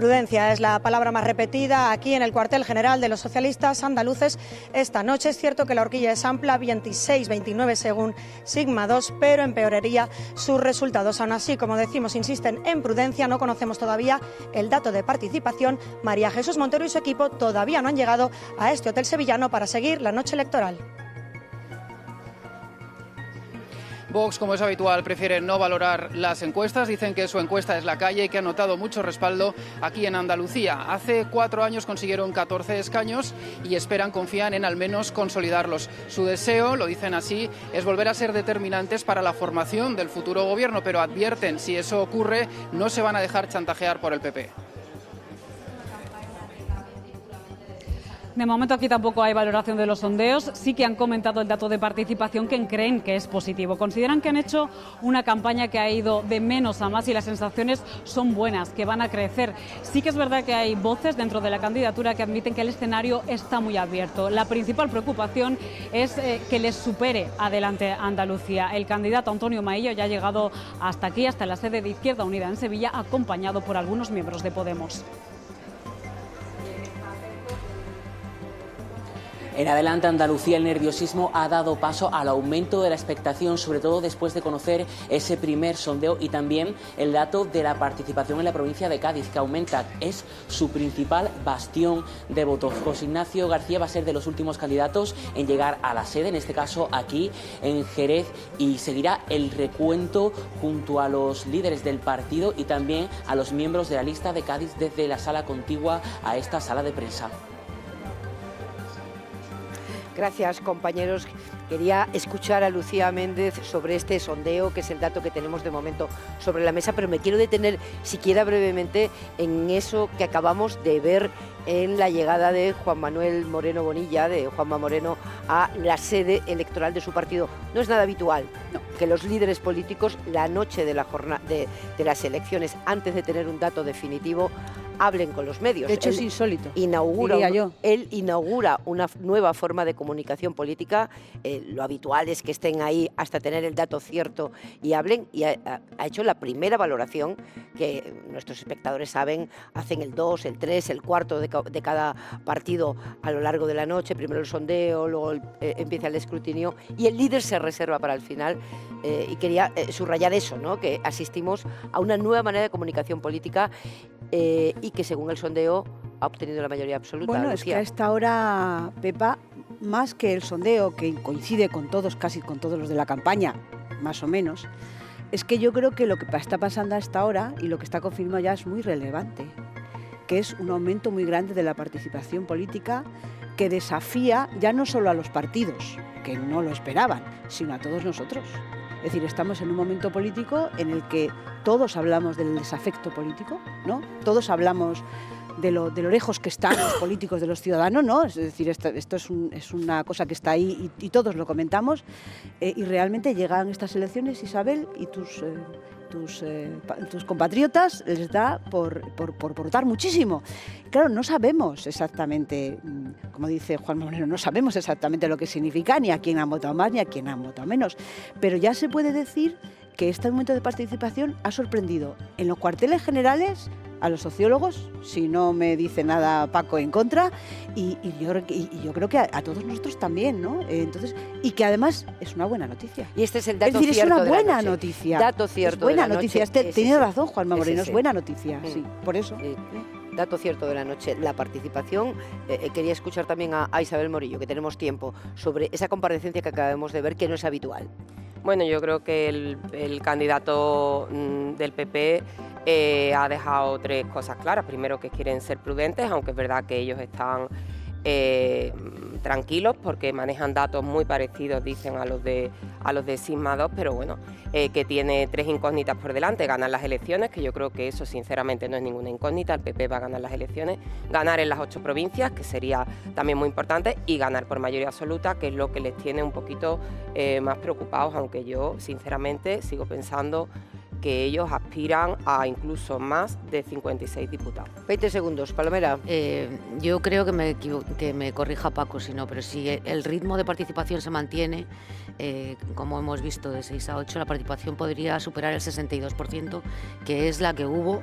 Prudencia es la palabra más repetida aquí en el cuartel general de los socialistas andaluces esta noche. Es cierto que la horquilla es amplia, 26-29 según Sigma 2, pero empeoraría sus resultados. Aún así, como decimos, insisten en prudencia, no conocemos todavía el dato de participación. María Jesús Montero y su equipo todavía no han llegado a este hotel sevillano para seguir la noche electoral. Vox, como es habitual, prefiere no valorar las encuestas. Dicen que su encuesta es la calle y que ha notado mucho respaldo aquí en Andalucía. Hace 4 años consiguieron 14 escaños y confían en al menos consolidarlos. Su deseo, lo dicen así, es volver a ser determinantes para la formación del futuro gobierno, pero advierten, si eso ocurre, no se van a dejar chantajear por el PP. De momento aquí tampoco hay valoración de los sondeos, sí que han comentado el dato de participación que creen que es positivo. Consideran que han hecho una campaña que ha ido de menos a más y las sensaciones son buenas, que van a crecer. Sí que es verdad que hay voces dentro de la candidatura que admiten que el escenario está muy abierto. La principal preocupación es que les supere adelante Andalucía. El candidato Antonio Maillo ya ha llegado hasta aquí, hasta la sede de Izquierda Unida en Sevilla, acompañado por algunos miembros de Podemos. En adelante Andalucía, el nerviosismo ha dado paso al aumento de la expectación, sobre todo después de conocer ese primer sondeo y también el dato de la participación en la provincia de Cádiz, que aumenta. Es su principal bastión de votos. José Ignacio García va a ser de los últimos candidatos en llegar a la sede, en este caso aquí en Jerez, y seguirá el recuento junto a los líderes del partido y también a los miembros de la lista de Cádiz desde la sala contigua a esta sala de prensa. Gracias, compañeros. Quería escuchar a Lucía Méndez sobre este sondeo, que es el dato que tenemos de momento sobre la mesa, pero me quiero detener siquiera brevemente en eso que acabamos de ver en la llegada de Juan Manuel Moreno Bonilla, de Juanma Moreno, a la sede electoral de su partido. No es nada habitual que los líderes políticos, la noche de las elecciones, antes de tener un dato definitivo, hablen con los medios. De hecho, es insólito. Él inaugura una nueva forma de comunicación política. Lo habitual es que estén ahí hasta tener el dato cierto y hablen. Y ha hecho la primera valoración, que nuestros espectadores saben, hacen el 2, el 3, el 4 de cada partido a lo largo de la noche. Primero el sondeo, luego empieza el escrutinio y el líder se reserva para el final. Y quería subrayar eso, ¿no? Que asistimos a una nueva manera de comunicación política y que según el sondeo ha obtenido la mayoría absoluta. Bueno, Lucía. es que a esta hora, Pepa, más que el sondeo, que coincide con todos, casi con todos los de la campaña, más o menos, es que yo creo que lo que está pasando a esta hora y lo que está confirmado ya es muy relevante, que es un aumento muy grande de la participación política que desafía ya no solo a los partidos, que no lo esperaban, sino a todos nosotros. Es decir, estamos en un momento político en el que todos hablamos del desafecto político, ¿no? Todos hablamos de lo lejos que están los políticos de los ciudadanos, ¿no? Es decir, esto es una cosa que está ahí y todos lo comentamos. Y realmente llegan estas elecciones, Isabel, y tus compatriotas les da por votar muchísimo. Claro, no sabemos exactamente, como dice Juan Moreno, no sabemos exactamente lo que significa, ni a quién han votado más, ni a quién han votado menos. Pero ya se puede decir que este aumento de participación ha sorprendido en los cuarteles generales a los sociólogos, si no me dice nada Paco en contra, y yo creo que a todos nosotros también, ¿no? Entonces, y que además es una buena noticia. Y este es el dato cierto. Es cierto una de la buena noche. noticia. Dato cierto. Es buena de la noticia. Noche. Tiene razón Juanma Moreno, es es buena noticia, sí, por eso. Dato cierto de la noche, la participación. Quería escuchar también a Isabel Morillo, que tenemos tiempo, sobre esa comparecencia que acabamos de ver, que no es habitual. Bueno, yo creo que el candidato del PP ha dejado 3 cosas claras. Primero, que quieren ser prudentes, aunque es verdad que ellos están tranquilos porque manejan datos muy parecidos, dicen, a los de Sigma 2, pero bueno, que tiene 3 incógnitas por delante: ganar las elecciones, que yo creo que eso sinceramente no es ninguna incógnita, el PP va a ganar las elecciones, ganar en las 8 provincias, que sería también muy importante, y ganar por mayoría absoluta, que es lo que les tiene un poquito más preocupados, aunque yo sinceramente sigo pensando que ellos aspiran a incluso más de 56 diputados. 20 segundos, Palomera. Yo creo que me corrija Paco, si no, pero si el ritmo de participación se mantiene, como hemos visto, de 6 a 8, la participación podría superar el 62%, que es la que hubo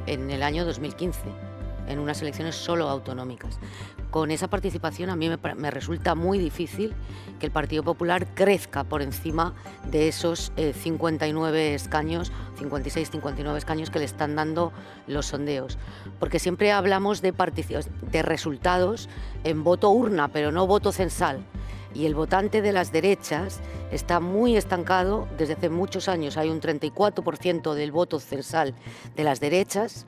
en el año 2015, en unas elecciones solo autonómicas. Con esa participación a mí me resulta muy difícil que el Partido Popular crezca por encima de esos 59 escaños, 56, 59 escaños que le están dando los sondeos. Porque siempre hablamos de resultados en voto urna, pero no voto censal. Y el votante de las derechas está muy estancado desde hace muchos años. Hay un 34% del voto censal de las derechas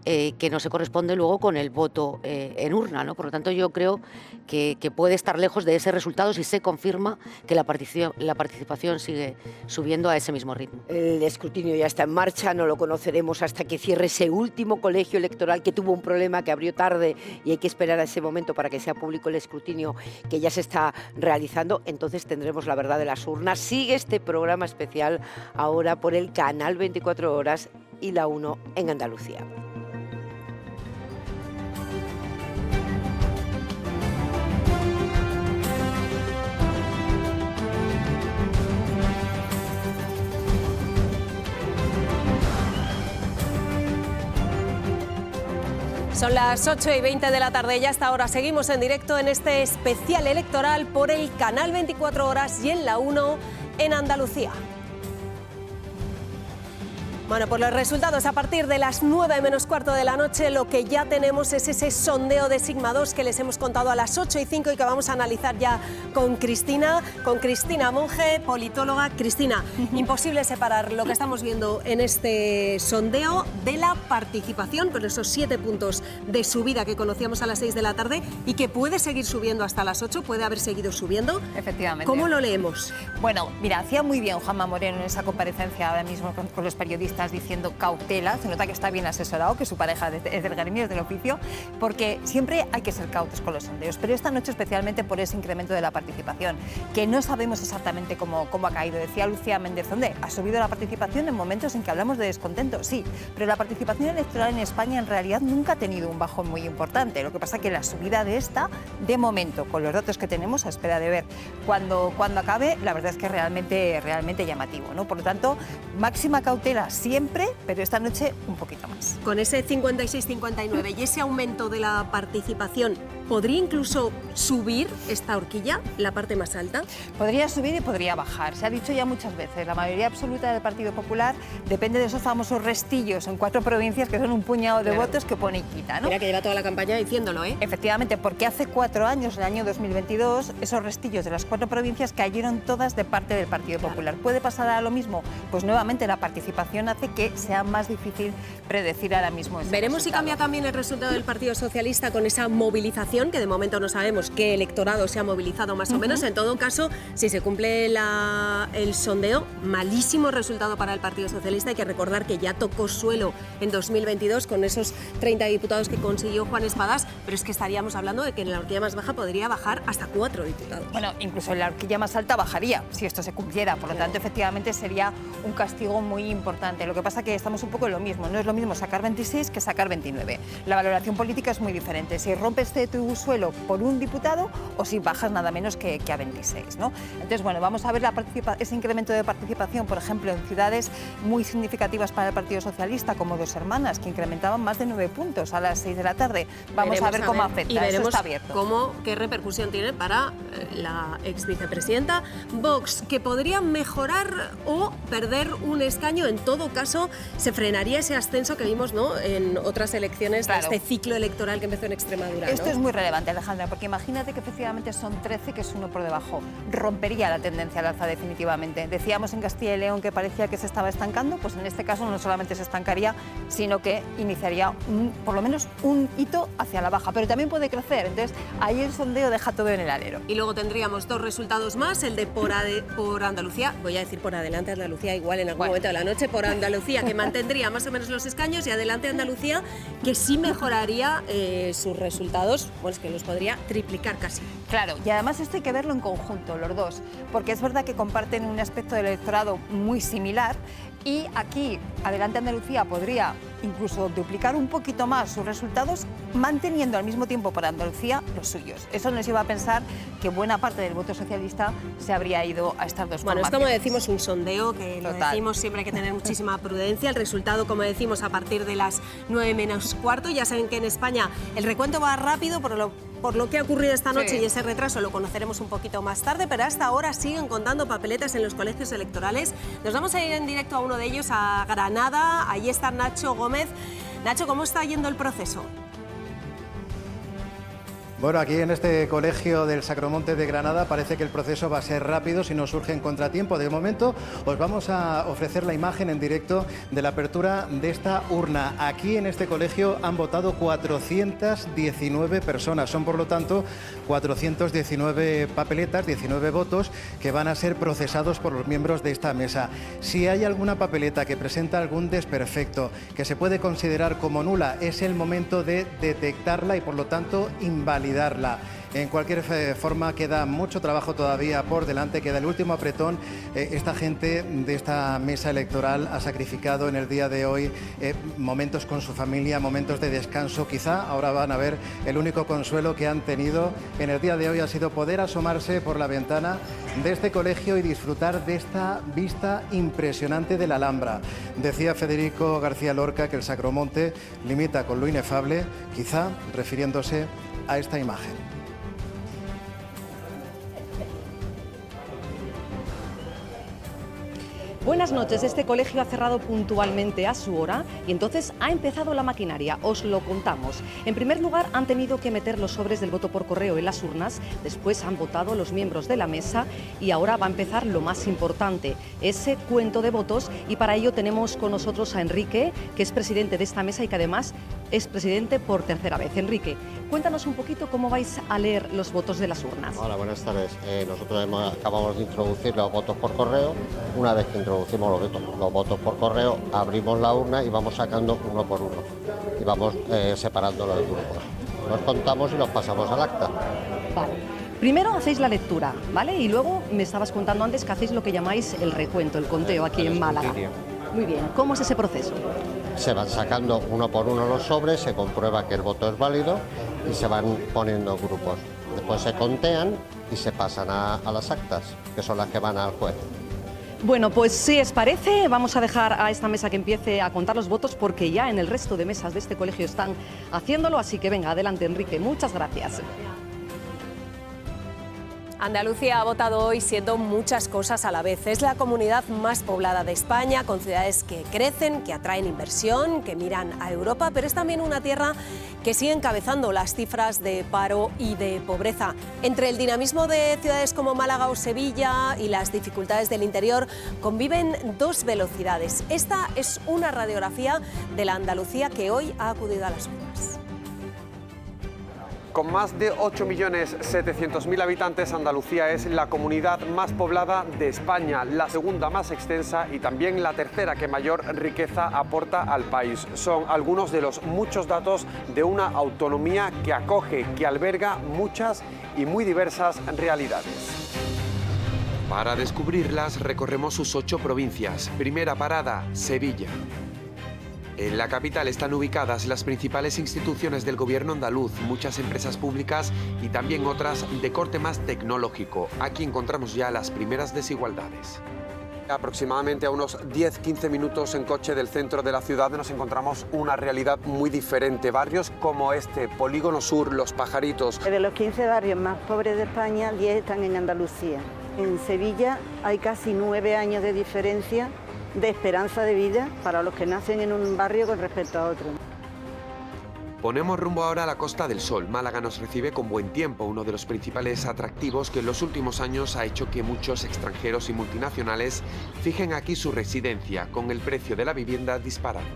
que no se corresponde luego con el voto en urna, ¿no? Por lo tanto, yo creo que puede estar lejos de ese resultado si se confirma que la participación sigue subiendo a ese mismo ritmo. El escrutinio ya está en marcha, no lo conoceremos hasta que cierre ese último colegio electoral que tuvo un problema, que abrió tarde y hay que esperar a ese momento para que sea público el escrutinio que ya se está realizando. Entonces tendremos la verdad de las urnas. Sigue este programa especial ahora por el canal 24 Horas y La 1 en Andalucía. Son las 8:20 de la tarde y hasta ahora seguimos en directo en este especial electoral por el canal 24 Horas y en La 1 en Andalucía. Bueno, pues los resultados a partir de las 9 menos cuarto de la noche, lo que ya tenemos es ese sondeo de Sigma 2 que les hemos contado a las 8:05 y que vamos a analizar ya con Cristina Monge, politóloga. Cristina, imposible separar lo que estamos viendo en este sondeo de la participación, con esos 7 puntos de subida que conocíamos a las 6 de la tarde y que puede seguir subiendo hasta las 8, puede haber seguido subiendo. Efectivamente. ¿Cómo lo leemos? Bueno, mira, hacía muy bien Juanma Moreno en esa comparecencia ahora mismo con los periodistas diciendo cautela, se nota que está bien asesorado, que su pareja es del gremio, es del oficio, porque siempre hay que ser cautos con los sondeos, pero esta noche especialmente por ese incremento de la participación, que no sabemos exactamente cómo ha caído. Decía Lucía Méndez Zonde, ha subido la participación en momentos en que hablamos de descontento, sí, pero la participación electoral en España en realidad nunca ha tenido un bajón muy importante. Lo que pasa es que la subida de esta, de momento, con los datos que tenemos, a espera de ver cuando acabe, la verdad es que es realmente llamativo, ¿no? Por lo tanto, máxima cautela siempre, pero esta noche un poquito más. Con ese 56-59 y ese aumento de la participación, ¿podría incluso subir esta horquilla, la parte más alta? Podría subir y podría bajar. Se ha dicho ya muchas veces, la mayoría absoluta del Partido Popular depende de esos famosos restillos en 4 provincias que son un puñado de votos que pone y quita, ¿no? Mira que lleva toda la campaña diciéndolo, ¿eh? Efectivamente, porque hace 4 años, en el año 2022, esos restillos de las 4 provincias cayeron todas de parte del Partido Popular. ¿Puede pasar ahora lo mismo? Pues nuevamente la participación hace que sea más difícil predecir ahora mismo ese Veremos resultado. si cambia también el resultado del Partido Socialista con esa movilización, que de momento no sabemos qué electorado se ha movilizado más o menos. En todo caso, si se cumple el sondeo, malísimo resultado para el Partido Socialista. Hay que recordar que ya tocó suelo en 2022 con esos 30 diputados que consiguió Juan Espadas, pero es que estaríamos hablando de que en la horquilla más baja podría bajar hasta 4 diputados. Bueno, incluso en la horquilla más alta bajaría si esto se cumpliera, por lo tanto efectivamente sería un castigo muy importante. Lo que pasa que estamos un poco en lo mismo, no es lo mismo sacar 26 que sacar 29. La valoración política es muy diferente, si rompes tu suelo por un diputado o si bajas nada menos que a 26, ¿no? Entonces, bueno, vamos a ver ese incremento de participación, por ejemplo, en ciudades muy significativas para el Partido Socialista, como Dos Hermanas, que incrementaban más de 9 puntos a las 6 de la tarde. Vamos a ver cómo afecta, y veremos eso está abierto. Qué repercusión tiene para la ex vicepresidenta. Vox, que podría mejorar o perder un escaño, en todo caso, se frenaría ese ascenso que vimos, ¿no?, en otras elecciones, claro, de este ciclo electoral que empezó en Extremadura, ¿no? Esto es muy relevante, Alejandra, porque imagínate que efectivamente son 13, que es uno por debajo. Rompería la tendencia al alza definitivamente. Decíamos en Castilla y León que parecía que se estaba estancando, pues en este caso no solamente se estancaría, sino que iniciaría por lo menos un hito hacia la baja, pero también puede crecer. Entonces, ahí el sondeo deja todo en el alero. Y luego tendríamos 2 resultados más, el de por Andalucía, voy a decir por adelante Andalucía, igual en algún momento de la noche, por Andalucía, que mantendría más o menos los escaños, y adelante Andalucía, que sí mejoraría sus resultados, pues que los podría triplicar casi. Claro, y además esto hay que verlo en conjunto, los dos, porque es verdad que comparten un aspecto del electorado muy similar, y aquí, adelante Andalucía podría incluso duplicar un poquito más sus resultados, manteniendo al mismo tiempo para Andalucía los suyos. Eso nos lleva a pensar que buena parte del voto socialista se habría ido a estas dos Bueno, formaciones. es como decimos un sondeo, que lo Total. decimos siempre hay que tener muchísima prudencia. El resultado, como decimos, a partir de las 9 menos cuarto. Ya saben que en España el recuento va rápido por lo que ha ocurrido esta noche, Sí. y ese retraso lo conoceremos un poquito más tarde, pero hasta ahora siguen contando papeletas en los colegios electorales. Nos vamos a ir en directo a uno de ellos, a Granada. Ahí está Nacho Gómez. Nacho, ¿cómo está yendo el proceso? Bueno, aquí en este colegio del Sacromonte de Granada parece que el proceso va a ser rápido si no surgen contratiempos. De momento os vamos a ofrecer la imagen en directo de la apertura de esta urna. Aquí en este colegio han votado 419 personas. Son, por lo tanto, 419 papeletas, 19 votos que van a ser procesados por los miembros de esta mesa. Si hay alguna papeleta que presenta algún desperfecto que se puede considerar como nula, es el momento de detectarla y, por lo tanto, invalidarla. En cualquier forma, queda mucho trabajo todavía por delante, queda el último apretón. Esta gente de esta mesa electoral ha sacrificado en el día de hoy momentos con su familia, momentos de descanso. Quizá ahora van a ver el único consuelo que han tenido en el día de hoy ha sido poder asomarse por la ventana de este colegio y disfrutar de esta vista impresionante de la Alhambra. Decía Federico García Lorca que el Sacromonte limita con lo inefable, quizá refiriéndose a esta imagen. Buenas noches, este colegio ha cerrado puntualmente a su hora y entonces ha empezado la maquinaria, os lo contamos. En primer lugar, han tenido que meter los sobres del voto por correo en las urnas, después han votado los miembros de la mesa y ahora va a empezar lo más importante, ese cuento de votos, y para ello tenemos con nosotros a Enrique, que es presidente de esta mesa y que además es presidente por tercera vez. Enrique, cuéntanos un poquito cómo vais a leer los votos de las urnas. Hola, buenas tardes. Nosotros acabamos de introducir los votos por correo. Una vez que introducimos los votos por correo, abrimos la urna y vamos sacando uno por uno. Y vamos separando los grupos. Los contamos y los pasamos al acta. Vale. Primero hacéis la lectura, ¿vale? Y luego me estabas contando antes que hacéis lo que llamáis el recuento, el conteo aquí en Málaga. Muy bien. ¿Cómo es ese proceso? Se van sacando uno por uno los sobres, se comprueba que el voto es válido y se van poniendo grupos. Después se contean y se pasan a las actas, que son las que van al juez. Bueno, pues si os parece, vamos a dejar a esta mesa que empiece a contar los votos porque ya en el resto de mesas de este colegio están haciéndolo, así que venga, adelante Enrique, muchas gracias. Andalucía ha votado hoy siendo muchas cosas a la vez. Es la comunidad más poblada de España, con ciudades que crecen, que atraen inversión, que miran a Europa, pero es también una tierra que sigue encabezando las cifras de paro y de pobreza. Entre el dinamismo de ciudades como Málaga o Sevilla y las dificultades del interior conviven dos velocidades. Esta es una radiografía de la Andalucía que hoy ha acudido a las urnas. Con más de 8.700.000 habitantes, Andalucía es la comunidad más poblada de España, la segunda más extensa y también la tercera que mayor riqueza aporta al país. Son algunos de los muchos datos de una autonomía que acoge, que alberga muchas y muy diversas realidades. Para descubrirlas recorremos sus 8 provincias. Primera parada, Sevilla. En la capital están ubicadas las principales instituciones del gobierno andaluz, muchas empresas públicas y también otras de corte más tecnológico. Aquí encontramos ya las primeras desigualdades. Aproximadamente a unos 10-15 minutos en coche del centro de la ciudad nos encontramos una realidad muy diferente. Barrios como este, Polígono Sur, Los Pajaritos. De los 15 barrios más pobres de España, 10 están en Andalucía. En Sevilla hay casi 9 años de diferencia de esperanza de vida para los que nacen en un barrio con respecto a otro. Ponemos rumbo ahora a la Costa del Sol. Málaga nos recibe con buen tiempo, uno de los principales atractivos que en los últimos años ha hecho que muchos extranjeros y multinacionales fijen aquí su residencia, con el precio de la vivienda disparado.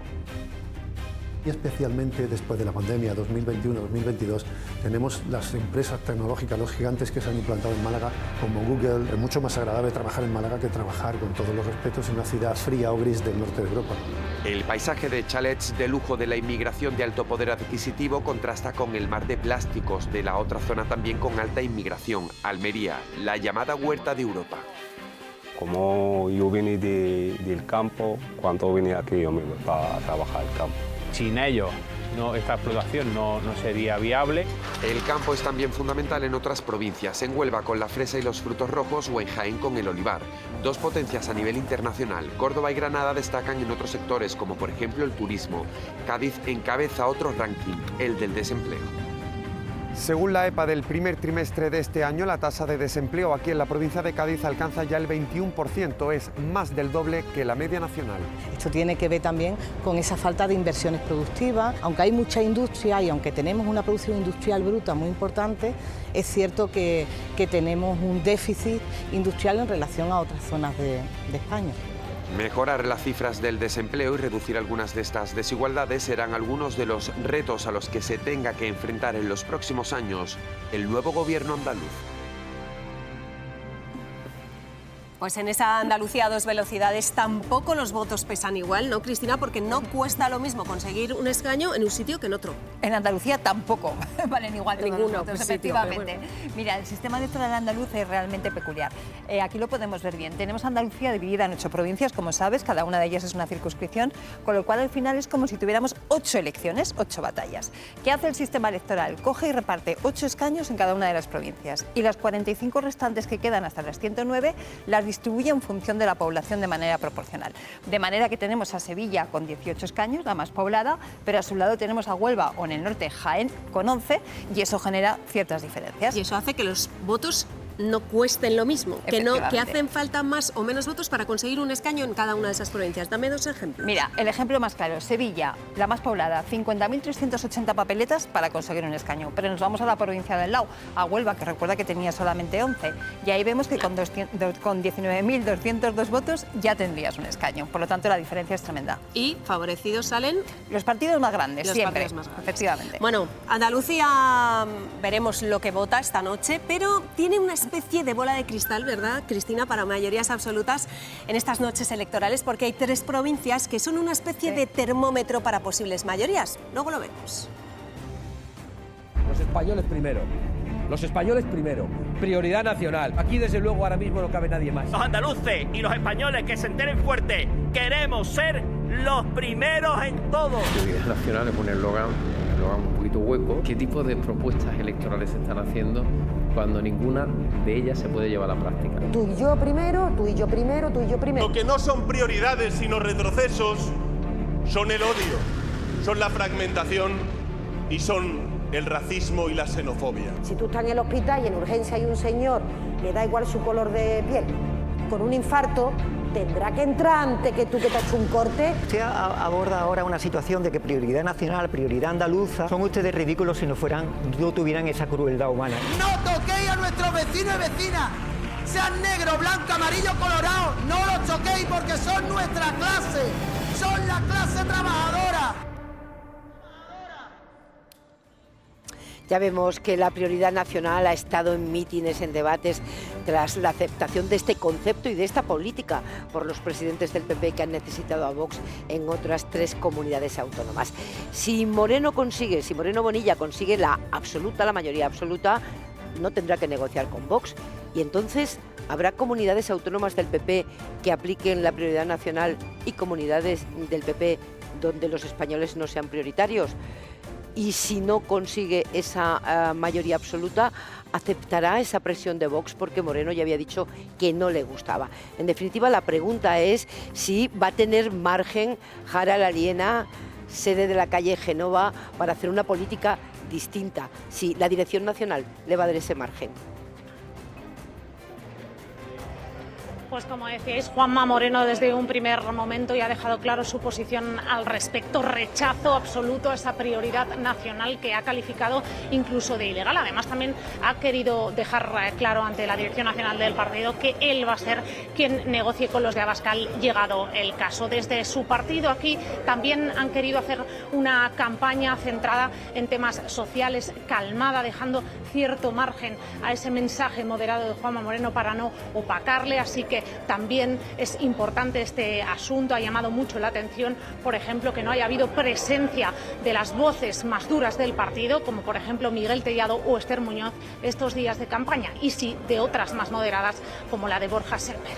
Y especialmente después de la pandemia 2021-2022 tenemos las empresas tecnológicas, los gigantes que se han implantado en Málaga, como Google. Es mucho más agradable trabajar en Málaga que trabajar, con todos los respetos, en una ciudad fría o gris del norte de Europa. El paisaje de chalets de lujo de la inmigración de alto poder adquisitivo contrasta con el mar de plásticos de la otra zona también con alta inmigración, Almería, la llamada huerta de Europa. Como yo vine del campo, cuando vine aquí yo me voy para trabajar el campo. sin ellos esta explotación no sería viable. El campo es también fundamental en otras provincias, en Huelva con la fresa y los frutos rojos o en Jaén con el olivar. Dos potencias a nivel internacional, Córdoba y Granada destacan en otros sectores como por ejemplo el turismo. Cádiz encabeza otro ranking, el del desempleo. Según la EPA del primer trimestre de este año, la tasa de desempleo aquí en la provincia de Cádiz alcanza ya el 21%, es más del doble que la media nacional. Esto tiene que ver también con esa falta de inversiones productivas. Aunque hay mucha industria y aunque tenemos una producción industrial bruta muy importante, es cierto que tenemos un déficit industrial en relación a otras zonas de España. Mejorar las cifras del desempleo y reducir algunas de estas desigualdades serán algunos de los retos a los que se tenga que enfrentar en los próximos años el nuevo gobierno andaluz. Pues en esa Andalucía a dos velocidades tampoco los votos pesan igual, ¿no, Cristina? Porque no cuesta lo mismo conseguir un escaño en un sitio que en otro. En Andalucía tampoco valen igual todos los votos, pues efectivamente. Mira, el sistema electoral andaluz es realmente peculiar. Aquí lo podemos ver bien. Tenemos Andalucía dividida en 8 provincias, como sabes, cada una de ellas es una circunscripción, con lo cual al final es como si tuviéramos 8 elecciones, 8 batallas. ¿Qué hace el sistema electoral? Coge y reparte 8 escaños en cada una de las provincias y las 45 restantes que quedan hasta las 109 las distribuye en función de la población de manera proporcional. De manera que tenemos a Sevilla con 18 escaños, la más poblada, pero a su lado tenemos a Huelva o en el norte Jaén con 11 y eso genera ciertas diferencias. Y eso hace que los votos no cuesten lo mismo, que hacen falta más o menos votos para conseguir un escaño en cada una de esas provincias. Dame 2 ejemplos. Mira, el ejemplo más claro, Sevilla, la más poblada, 50.380 papeletas para conseguir un escaño, pero nos vamos a la provincia del lado, a Huelva, que recuerda que tenía solamente 11, y ahí vemos que con 19.202 votos ya tendrías un escaño, por lo tanto la diferencia es tremenda. Y favorecidos salen los partidos más grandes, siempre, partidos más grandes. Efectivamente. Bueno, Andalucía veremos lo que vota esta noche, pero tiene una especie de bola de cristal, ¿verdad, Cristina?, para mayorías absolutas en estas noches electorales, porque hay 3 provincias que son una especie de termómetro para posibles mayorías. Luego lo vemos. Los españoles primero. Los españoles primero. Prioridad nacional. Aquí, desde luego, ahora mismo no cabe nadie más. Los andaluces y los españoles que se enteren fuerte. Queremos ser los primeros en todo. Prioridad nacional es un eslogan un poquito hueco. ¿Qué tipo de propuestas electorales se están haciendo cuando ninguna de ellas se puede llevar a la práctica? Tú y yo primero, tú y yo primero, tú y yo primero. Lo que no son prioridades sino retrocesos son el odio, son la fragmentación y son el racismo y la xenofobia. Si tú estás en el hospital y en urgencia hay un señor, le da igual su color de piel, con un infarto, tendrá que entrar antes que tú que te has hecho un corte. Usted aborda ahora una situación de que prioridad nacional, prioridad andaluza, son ustedes ridículos si no tuvieran esa crueldad humana. No toquéis a nuestros vecinos y vecinas, sean negro, blanco, amarillo, colorado, no los toquéis porque son nuestra clase, son la clase trabajadora. Ya vemos que la prioridad nacional ha estado en mítines, en debates, tras la aceptación de este concepto y de esta política por los presidentes del PP que han necesitado a Vox en otras 3 comunidades autónomas. Si Moreno Bonilla consigue la mayoría absoluta, no tendrá que negociar con Vox. Y entonces, ¿habrá comunidades autónomas del PP que apliquen la prioridad nacional y comunidades del PP donde los españoles no sean prioritarios? Y si no consigue esa mayoría absoluta, ¿aceptará esa presión de Vox? Porque Moreno ya había dicho que no le gustaba. En definitiva, la pregunta es si va a tener margen Jara la Aliena, sede de la calle Génova, para hacer una política distinta. Si la Dirección Nacional le va a dar ese margen. Pues como decíais, Juanma Moreno desde un primer momento ya ha dejado claro su posición al respecto, rechazo absoluto a esa prioridad nacional que ha calificado incluso de ilegal. Además también ha querido dejar claro ante la Dirección Nacional del partido que él va a ser quien negocie con los de Abascal llegado el caso. Desde su partido aquí también han querido hacer una campaña centrada en temas sociales, calmada, dejando cierto margen a ese mensaje moderado de Juanma Moreno para no opacarle, así que también es importante este asunto. Ha llamado mucho la atención, por ejemplo, que no haya habido presencia de las voces más duras del partido, como por ejemplo Miguel Tellado o Esther Muñoz, estos días de campaña, y sí de otras más moderadas, como la de Borja Semper.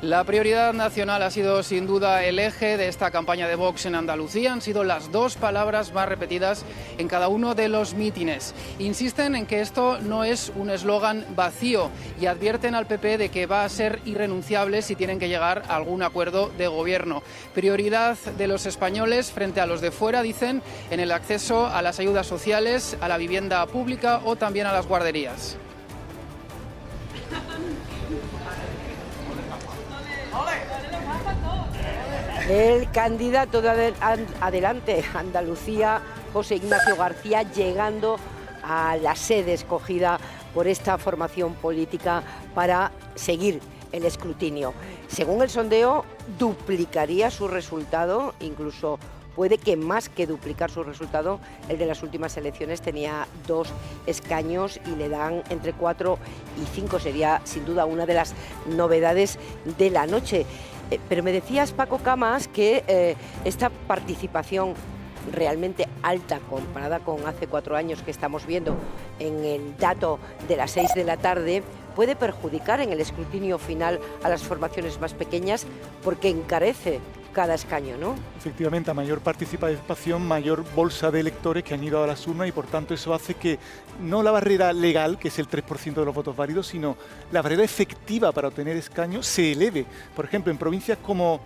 La prioridad nacional ha sido sin duda el eje de esta campaña de Vox en Andalucía. Han sido las dos palabras más repetidas en cada uno de los mítines. Insisten en que esto no es un eslogan vacío y advierten al PP de que va a ser irrenunciable si tienen que llegar a algún acuerdo de gobierno. Prioridad de los españoles frente a los de fuera, dicen, en el acceso a las ayudas sociales, a la vivienda pública o también a las guarderías. El candidato de Adelante Andalucía, José Ignacio García, llegando a la sede escogida por esta formación política para seguir el escrutinio. Según el sondeo, duplicaría su resultado, incluso puede que más que duplicar su resultado. El de las últimas elecciones tenía 2 escaños y le dan entre 4 y 5. Sería sin duda una de las novedades de la noche. Pero me decías, Paco Camas, que esta participación realmente alta comparada con hace 4 años que estamos viendo en el dato de las 6 de la tarde puede perjudicar en el escrutinio final a las formaciones más pequeñas porque encarece cada escaño, ¿no? Efectivamente, a mayor participación, mayor bolsa de electores que han ido a las urnas y por tanto eso hace que no la barrera legal, que es el 3% de los votos válidos, sino la barrera efectiva para obtener escaños se eleve. Por ejemplo, en provincias como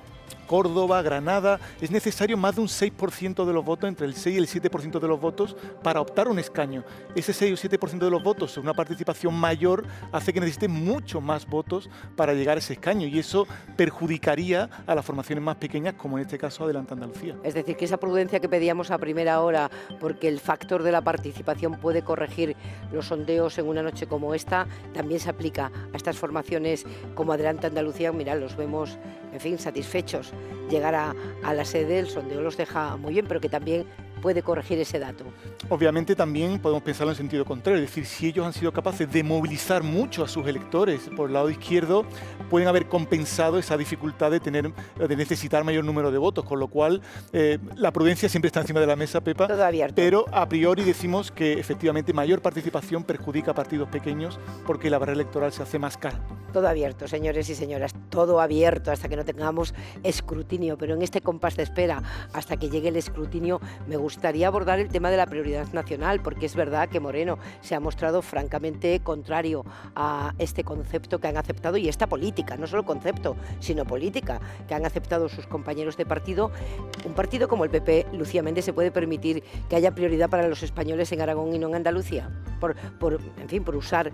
Córdoba, Granada, es necesario más de un 6% de los votos, entre el 6 y el 7% de los votos, para optar un escaño. Ese 6 o 7% de los votos, una participación mayor, hace que necesiten mucho más votos para llegar a ese escaño y eso perjudicaría a las formaciones más pequeñas, como en este caso Adelante Andalucía. Es decir, que esa prudencia que pedíamos a primera hora, porque el factor de la participación puede corregir los sondeos en una noche como esta, también se aplica a estas formaciones como Adelante Andalucía. Mirad, los vemos, en fin, satisfechos. Llegar a la sede, el sondeo los deja muy bien, pero que también puede corregir ese dato. Obviamente también podemos pensarlo en sentido contrario, es decir, si ellos han sido capaces de movilizar mucho a sus electores por el lado izquierdo, pueden haber compensado esa dificultad de necesitar mayor número de votos, con lo cual la prudencia siempre está encima de la mesa, Pepa, pero a priori decimos que efectivamente mayor participación perjudica a partidos pequeños porque la barrera electoral se hace más cara. Todo abierto, señores y señoras, todo abierto hasta que no tengamos escrutinio, pero en este compás de espera hasta que llegue el escrutinio me gustaría abordar el tema de la prioridad nacional, porque es verdad que Moreno se ha mostrado francamente contrario a este concepto que han aceptado y esta política, no solo concepto, sino política, que han aceptado sus compañeros de partido. Un partido como el PP, Lucía Méndez, ¿se puede permitir que haya prioridad para los españoles en Aragón y no en Andalucía? Por usar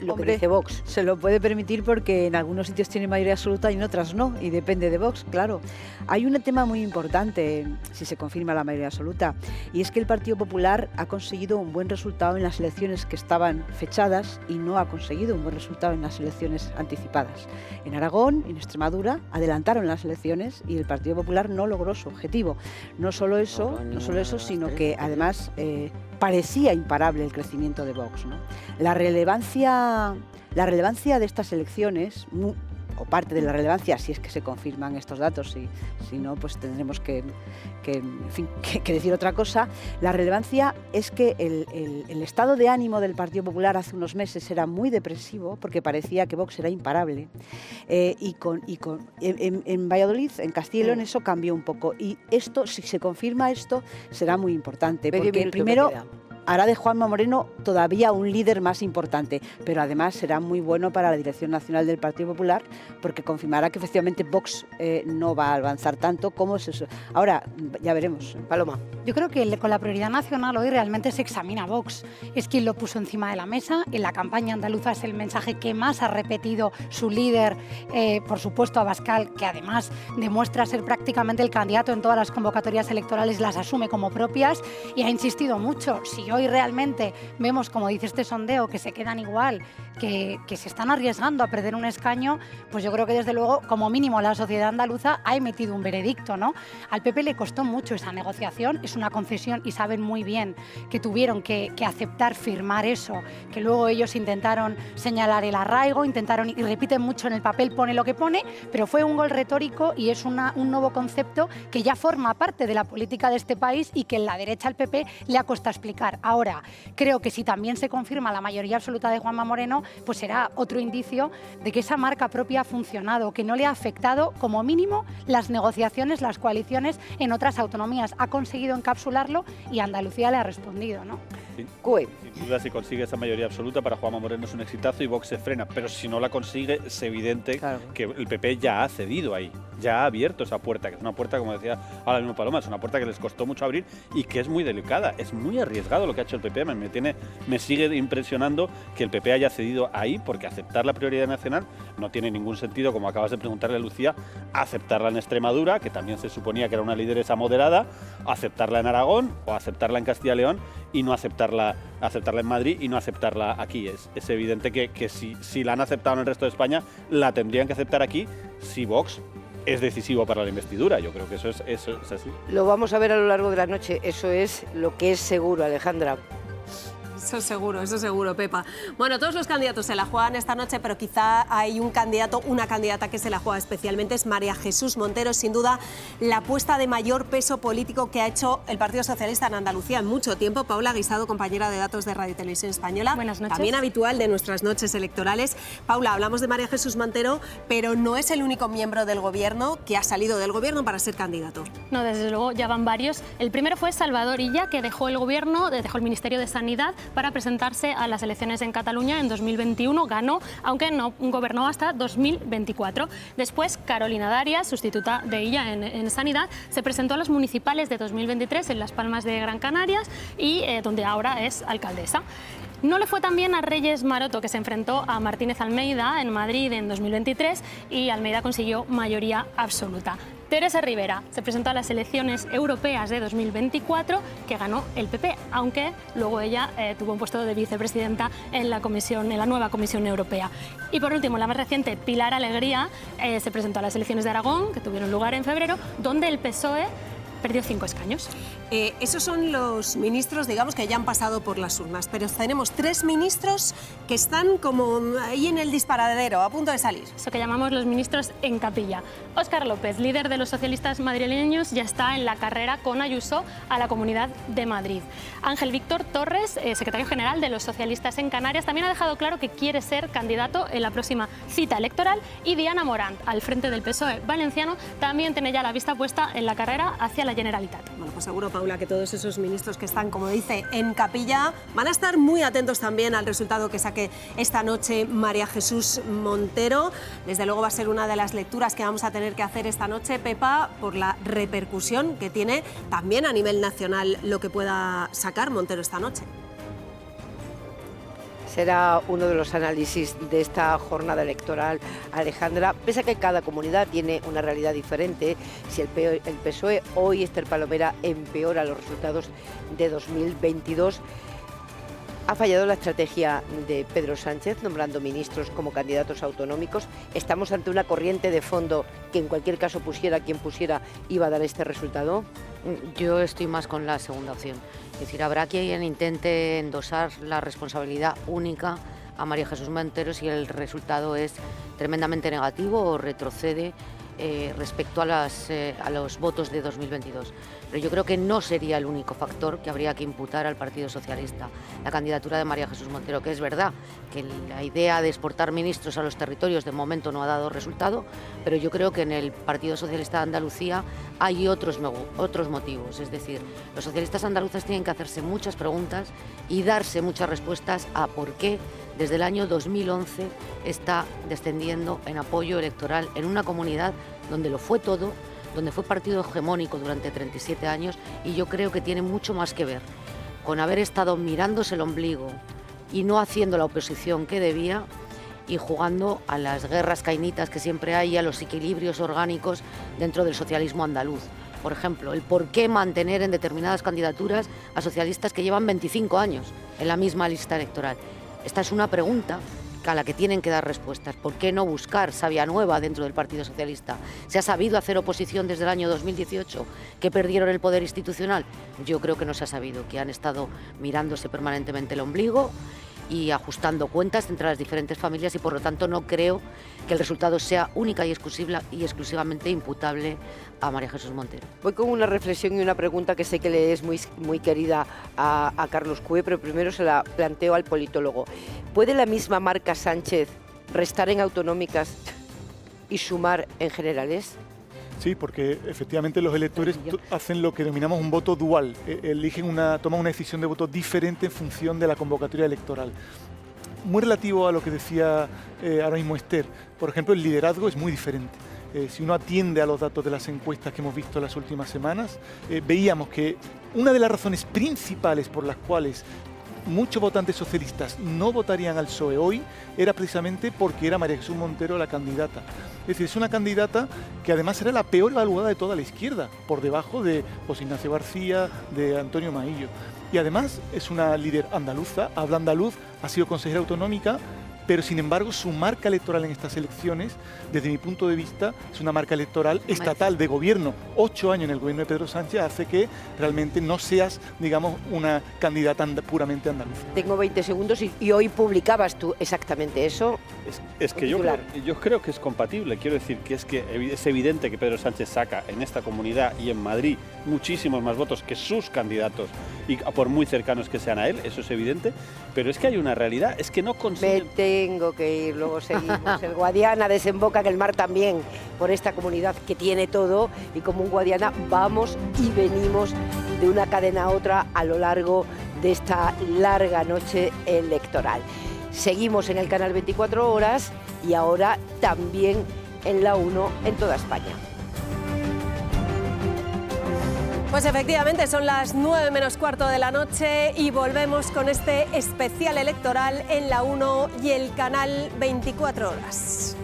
lo que dice Vox. Se lo puede permitir porque en algunos sitios tiene mayoría absoluta y en otras no, y depende de Vox, claro. Hay un tema muy importante, si se confirma la mayoría absoluta, y es que el Partido Popular ha conseguido un buen resultado en las elecciones que estaban fechadas y no ha conseguido un buen resultado en las elecciones anticipadas. En Aragón, en Extremadura, adelantaron las elecciones y el Partido Popular no logró su objetivo. No solo eso, sino que además parecía imparable el crecimiento de Vox, ¿no? La relevancia de estas elecciones, o parte de la relevancia, si es que se confirman estos datos, si no, pues tendremos que decir otra cosa. La relevancia es que el estado de ánimo del Partido Popular hace unos meses era muy depresivo, porque parecía que Vox era imparable, en Valladolid, en Castilla y León, eso cambió un poco, y esto, si se confirma esto, será muy importante, porque primero hará de Juanma Moreno todavía un líder más importante, pero además será muy bueno para la dirección nacional del Partido Popular porque confirmará que efectivamente Vox no va a avanzar tanto como es eso. Ahora, ya veremos. Paloma. Yo creo que con la prioridad nacional hoy realmente se examina Vox. Es quien lo puso encima de la mesa. En la campaña andaluza es el mensaje que más ha repetido su líder, por supuesto Abascal, que además demuestra ser prácticamente el candidato en todas las convocatorias electorales, las asume como propias y ha insistido mucho. Si hoy realmente vemos, como dice este sondeo, que se quedan igual, que se están arriesgando a perder un escaño, pues yo creo que desde luego, como mínimo, la sociedad andaluza ha emitido un veredicto, ¿no? Al PP le costó mucho esa negociación, es una concesión y saben muy bien que tuvieron que aceptar firmar eso, que luego ellos intentaron señalar el arraigo, y repiten mucho en el papel, pone lo que pone, pero fue un gol retórico y es un nuevo concepto que ya forma parte de la política de este país y que en la derecha al PP le ha costado explicar. Ahora, creo que si también se confirma la mayoría absoluta de Juanma Moreno, pues será otro indicio de que esa marca propia ha funcionado, que no le ha afectado como mínimo las negociaciones, las coaliciones en otras autonomías. Ha conseguido encapsularlo y Andalucía le ha respondido, ¿no? Sin duda, si consigue esa mayoría absoluta, para Juanma Moreno es un exitazo y Vox se frena, pero si no la consigue, es evidente que el PP ya ha cedido ahí, ya ha abierto esa puerta, que es una puerta, como decía ahora mismo Paloma, es una puerta que les costó mucho abrir y que es muy delicada, es muy arriesgado lo que ha hecho el PP. Me sigue impresionando que el PP haya cedido ahí, porque aceptar la prioridad nacional no tiene ningún sentido, como acabas de preguntarle a Lucía, aceptarla en Extremadura, que también se suponía que era una lideresa moderada, aceptarla en Aragón o aceptarla en Castilla y León y no aceptarla en Madrid y no aceptarla aquí. Es evidente que si la han aceptado en el resto de España, la tendrían que aceptar aquí si Vox es decisivo para la investidura. Yo creo que eso es así. Lo vamos a ver a lo largo de la noche, eso es lo que es seguro, Alejandra. Eso seguro, Pepa. Bueno, todos los candidatos se la juegan esta noche, pero quizá hay un candidato, una candidata que se la juega especialmente, es María Jesús Montero, sin duda la apuesta de mayor peso político que ha hecho el Partido Socialista en Andalucía en mucho tiempo. Paula Guisado, compañera de datos de Radio y Televisión Española, buenas noches. También habitual de nuestras noches electorales. Paula, hablamos de María Jesús Montero, pero no es el único miembro del gobierno que ha salido del gobierno para ser candidato. No, desde luego ya van varios. El primero fue Salvador Illa, que dejó el gobierno, dejó el Ministerio de Sanidad para presentarse a las elecciones en Cataluña en 2021, ganó, aunque no gobernó hasta 2024. Después, Carolina Darias, sustituta de ella en Sanidad, se presentó a las municipales de 2023 en Las Palmas de Gran Canaria y donde ahora es alcaldesa. No le fue tan bien a Reyes Maroto, que se enfrentó a Martínez Almeida en Madrid en 2023 y Almeida consiguió mayoría absoluta. Teresa Rivera se presentó a las elecciones europeas de 2024, que ganó el PP, aunque luego ella tuvo un puesto de vicepresidenta en la nueva Comisión Europea. Y por último, la más reciente, Pilar Alegría, se presentó a las elecciones de Aragón, que tuvieron lugar en febrero, donde el PSOE perdió 5 escaños. Esos son los ministros, digamos, que ya han pasado por las urnas, pero tenemos 3 ministros que están como ahí en el disparadero, a punto de salir. Eso que llamamos los ministros en capilla. Óscar López, líder de los socialistas madrileños, ya está en la carrera con Ayuso a la Comunidad de Madrid. Ángel Víctor Torres, secretario general de los socialistas en Canarias, también ha dejado claro que quiere ser candidato en la próxima cita electoral, y Diana Morant, al frente del PSOE valenciano, también tiene ya la vista puesta en la carrera hacia la Generalitat. Bueno, pues seguro, Paula, que todos esos ministros que están, como dice, en capilla, van a estar muy atentos también al resultado que saque esta noche María Jesús Montero. Desde luego va a ser una de las lecturas que vamos a tener que hacer esta noche, Pepa, por la repercusión que tiene también a nivel nacional lo que pueda sacar Montero esta noche. Será uno de los análisis de esta jornada electoral, Alejandra. Pese a que cada comunidad tiene una realidad diferente, si el PSOE hoy, Esther Palomera, empeora los resultados de 2022, ha fallado la estrategia de Pedro Sánchez nombrando ministros como candidatos autonómicos. Estamos ante una corriente de fondo que en cualquier caso pusiera quien pusiera iba a dar este resultado. Yo estoy más con la segunda opción. Es decir, habrá quien intente endosar la responsabilidad única a María Jesús Montero si el resultado es tremendamente negativo o retrocede respecto a los votos de 2022. Pero yo creo que no sería el único factor que habría que imputar al Partido Socialista, la candidatura de María Jesús Montero, que es verdad que la idea de exportar ministros a los territorios de momento no ha dado resultado, pero yo creo que en el Partido Socialista de Andalucía hay otros motivos. Es decir, los socialistas andaluces tienen que hacerse muchas preguntas y darse muchas respuestas a por qué desde el año 2011 está descendiendo en apoyo electoral en una comunidad donde lo fue todo, donde fue partido hegemónico durante 37 años, y yo creo que tiene mucho más que ver con haber estado mirándose el ombligo y no haciendo la oposición que debía y jugando a las guerras cainitas que siempre hay y a los equilibrios orgánicos dentro del socialismo andaluz. Por ejemplo, el por qué mantener en determinadas candidaturas a socialistas que llevan 25 años en la misma lista electoral. Esta es una pregunta a la que tienen que dar respuestas. ¿Por qué no buscar savia nueva dentro del Partido Socialista? ¿Se ha sabido hacer oposición desde el año 2018, que perdieron el poder institucional? Yo creo que no se ha sabido, que han estado mirándose permanentemente el ombligo y ajustando cuentas entre las diferentes familias y por lo tanto no creo que el resultado sea única y exclusivamente imputable a María Jesús Montero. Voy con una reflexión y una pregunta que sé que le es muy querida a Carlos Cue, pero primero se la planteo al politólogo. ¿Puede la misma Marca Sánchez restar en autonómicas y sumar en generales? Sí, porque efectivamente los electores hacen lo que denominamos un voto dual, toman una decisión de voto diferente en función de la convocatoria electoral. Muy relativo a lo que decía ahora mismo Esther, por ejemplo, el liderazgo es muy diferente. Si uno atiende a los datos de las encuestas que hemos visto en las últimas semanas, veíamos que una de las razones principales por las cuales muchos votantes socialistas no votarían al PSOE hoy era precisamente porque era María Jesús Montero la candidata. Es decir, es una candidata que además era la peor evaluada de toda la izquierda, por debajo de José Ignacio García, de Antonio Maillo. Y además es una líder andaluza, habla andaluz, ha sido consejera autonómica, pero sin embargo su marca electoral en estas elecciones, desde mi punto de vista, es una marca electoral estatal de gobierno. 8 años en el gobierno de Pedro Sánchez hace que realmente no seas, digamos, una candidata puramente andaluza. Tengo 20 segundos y hoy publicabas tú exactamente eso. Es que yo creo que es compatible. Quiero decir que es evidente que Pedro Sánchez saca en esta comunidad y en Madrid muchísimos más votos que sus candidatos, y por muy cercanos que sean a él, eso es evidente, pero es que hay una realidad, es que no consiguen... Tengo que ir, luego seguimos. El Guadiana desemboca en el mar también por esta comunidad que tiene todo, y como un Guadiana vamos y venimos de una cadena a otra a lo largo de esta larga noche electoral. Seguimos en el canal 24 horas y ahora también en la 1 en toda España. Pues efectivamente son las 9 menos cuarto de la noche y volvemos con este especial electoral en la 1 y el canal 24 horas.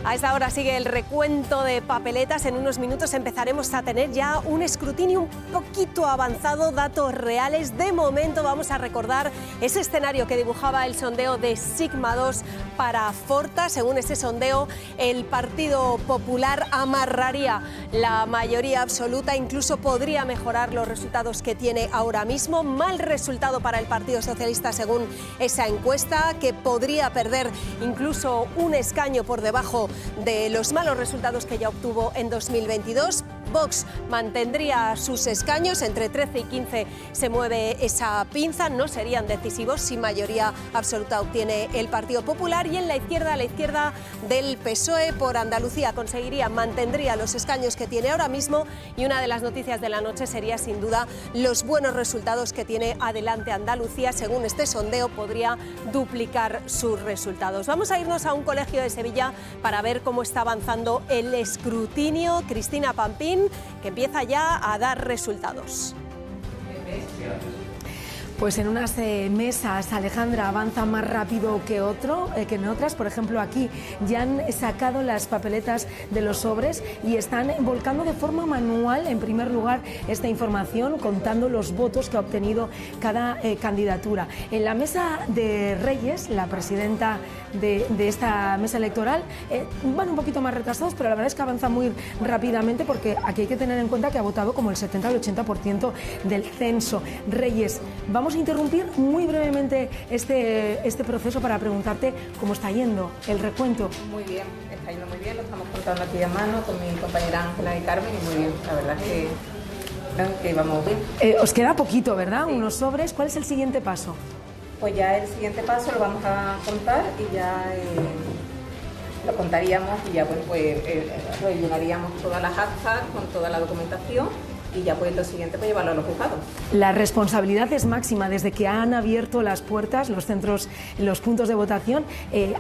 A esta hora sigue el recuento de papeletas. En unos minutos empezaremos a tener ya un escrutinio un poquito avanzado, datos reales. De momento vamos a recordar ese escenario que dibujaba el sondeo de Sigma 2 para Forta. Según ese sondeo, el Partido Popular amarraría la mayoría absoluta, incluso podría mejorar los resultados que tiene ahora mismo. Mal resultado para el Partido Socialista según esa encuesta, que podría perder incluso un escaño por debajo de los malos resultados que ya obtuvo en 2022. Vox mantendría sus escaños, entre 13 y 15 se mueve esa pinza, no serían decisivos si mayoría absoluta obtiene el Partido Popular. Y en la izquierda del PSOE por Andalucía mantendría los escaños que tiene ahora mismo, y una de las noticias de la noche sería sin duda los buenos resultados que tiene Adelante Andalucía. Según este sondeo podría duplicar sus resultados. Vamos a irnos a un colegio de Sevilla para ver cómo está avanzando el escrutinio. Cristina Pampín, que empieza ya a dar resultados. Pues en unas mesas, Alejandra, avanza más rápido que en otras. Por ejemplo, aquí ya han sacado las papeletas de los sobres y están volcando de forma manual, en primer lugar, esta información, contando los votos que ha obtenido cada candidatura. En la mesa de Reyes, la presidenta de esta mesa electoral, van un poquito más retrasados, pero la verdad es que avanza muy rápidamente, porque aquí hay que tener en cuenta que ha votado como el 70 al 80% del censo. Reyes, vamos a interrumpir muy brevemente este proceso para preguntarte cómo está yendo el recuento. Muy bien, está yendo muy bien, lo estamos contando aquí a mano con mi compañera Ángela y Carmen, y muy bien, la verdad es que vamos bien. Os queda poquito, ¿verdad? Unos sobres. ¿Cuál es el siguiente paso? Pues ya el siguiente paso lo vamos a contar y ya lo contaríamos y ya pues rellenaríamos todas las actas con toda la documentación. Y ya pues lo siguiente pues llevarlo a los juzgados. La responsabilidad es máxima desde que han abierto las puertas, los centros, los puntos de votación,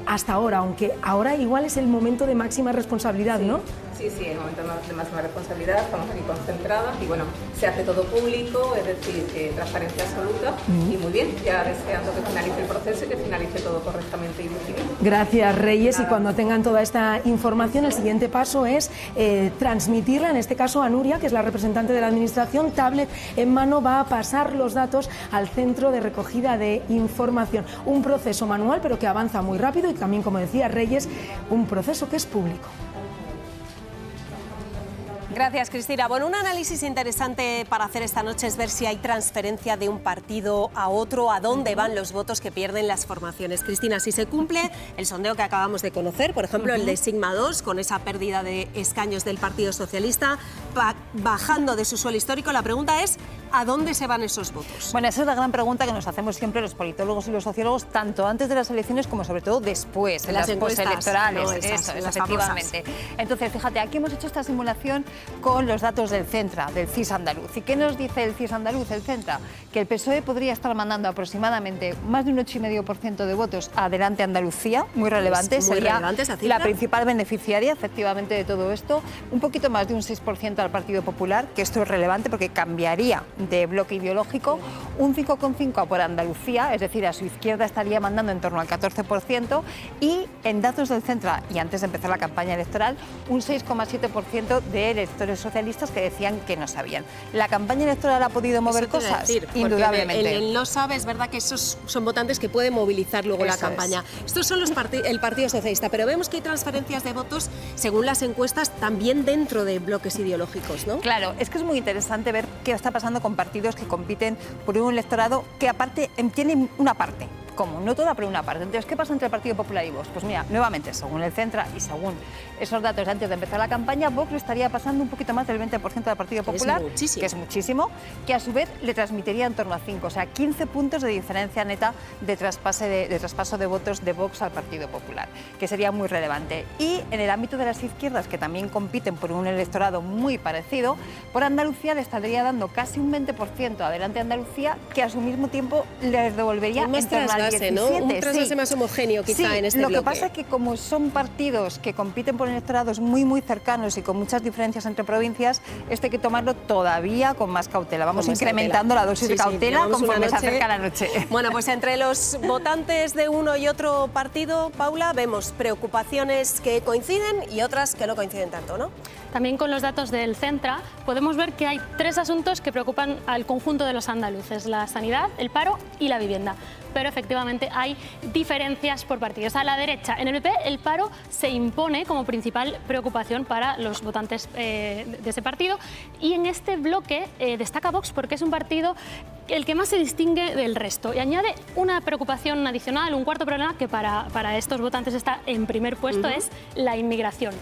hasta ahora, aunque ahora igual es el momento de máxima responsabilidad, ¿no? Sí, es el momento de máxima responsabilidad, estamos aquí concentradas y bueno, se hace todo público, es decir, transparencia absoluta y muy bien, ya deseando que finalice el proceso y que finalice todo correctamente y muy bien. Gracias, Reyes, y cuando tengan toda esta información, el siguiente paso es transmitirla, en este caso a Nuria, que es la representante de la Administración, tablet en mano, va a pasar los datos al centro de recogida de información. Un proceso manual, pero que avanza muy rápido y también, como decía Reyes, un proceso que es público. Gracias, Cristina. Bueno, un análisis interesante para hacer esta noche es ver si hay transferencia de un partido a otro, a dónde van los votos que pierden las formaciones. Cristina, si se cumple el sondeo que acabamos de conocer, por ejemplo, el de Sigma 2, con esa pérdida de escaños del Partido Socialista, bajando de su suelo histórico, la pregunta es, ¿a dónde se van esos votos? Bueno, esa es la gran pregunta que nos hacemos siempre los politólogos y los sociólogos, tanto antes de las elecciones como sobre todo después, en las postelectorales. No, eso, efectivamente. Entonces, fíjate, aquí hemos hecho esta simulación con los datos del Centra, del CIS andaluz. ¿Y qué nos dice el CIS andaluz, el Centra? Que el PSOE podría estar mandando aproximadamente más de un 8,5% de votos a Adelante Andalucía, muy relevante, sería la principal beneficiaria, efectivamente, de todo esto. Un poquito más de un 6% al Partido Popular, que esto es relevante porque cambiaría de bloque ideológico. Un 5,5% por Andalucía, es decir, a su izquierda estaría mandando en torno al 14%. Y en datos del Centra, y antes de empezar la campaña electoral, un 6,7% de electores socialistas que decían que no sabían. ¿La campaña electoral ha podido mover cosas? Indudablemente. El no sabe, es verdad que esos son votantes que pueden movilizar luego la campaña. Estos son el Partido Socialista, pero vemos que hay transferencias de votos, según las encuestas, también dentro de bloques ideológicos, ¿no? Claro, es que es muy interesante ver qué está pasando con partidos que compiten por un electorado que aparte tienen una parte común, no toda, pero una parte. Entonces, ¿qué pasa entre el Partido Popular y Vox? Pues mira, nuevamente, según el Centra y según esos datos de antes de empezar la campaña, Vox le estaría pasando un poquito más del 20% del Partido Popular, que es muchísimo, que a su vez le transmitiría en torno a 5, o sea, 15 puntos de diferencia neta de traspaso de votos de Vox al Partido Popular, que sería muy relevante. Y en el ámbito de las izquierdas, que también compiten por un electorado muy parecido, por Andalucía le estaría dando casi un 20% Adelante Andalucía, que a su mismo tiempo les devolvería en torno al 17, ¿no? Un trasvase más homogéneo quizá en este bloque. Lo que pasa es que como son partidos que compiten por electorados muy muy cercanos y con muchas diferencias entre provincias, esto hay que tomarlo todavía con más cautela. Vamos incrementando la dosis de cautela conforme se acerca la noche. Bueno, pues entre los votantes de uno y otro partido, Paula, vemos preocupaciones que coinciden y otras que no coinciden tanto, ¿no? También con los datos del Centra podemos ver que hay 3 asuntos que preocupan al conjunto de los andaluces: la sanidad, el paro y la vivienda. Pero efectivamente hay diferencias por partidos. A la derecha, en el PP, el paro se impone como principal preocupación para los votantes de ese partido. Y en este bloque destaca Vox porque es un partido el que más se distingue del resto. Y añade una preocupación adicional, un cuarto problema que para estos votantes está en primer puesto, es la inmigración.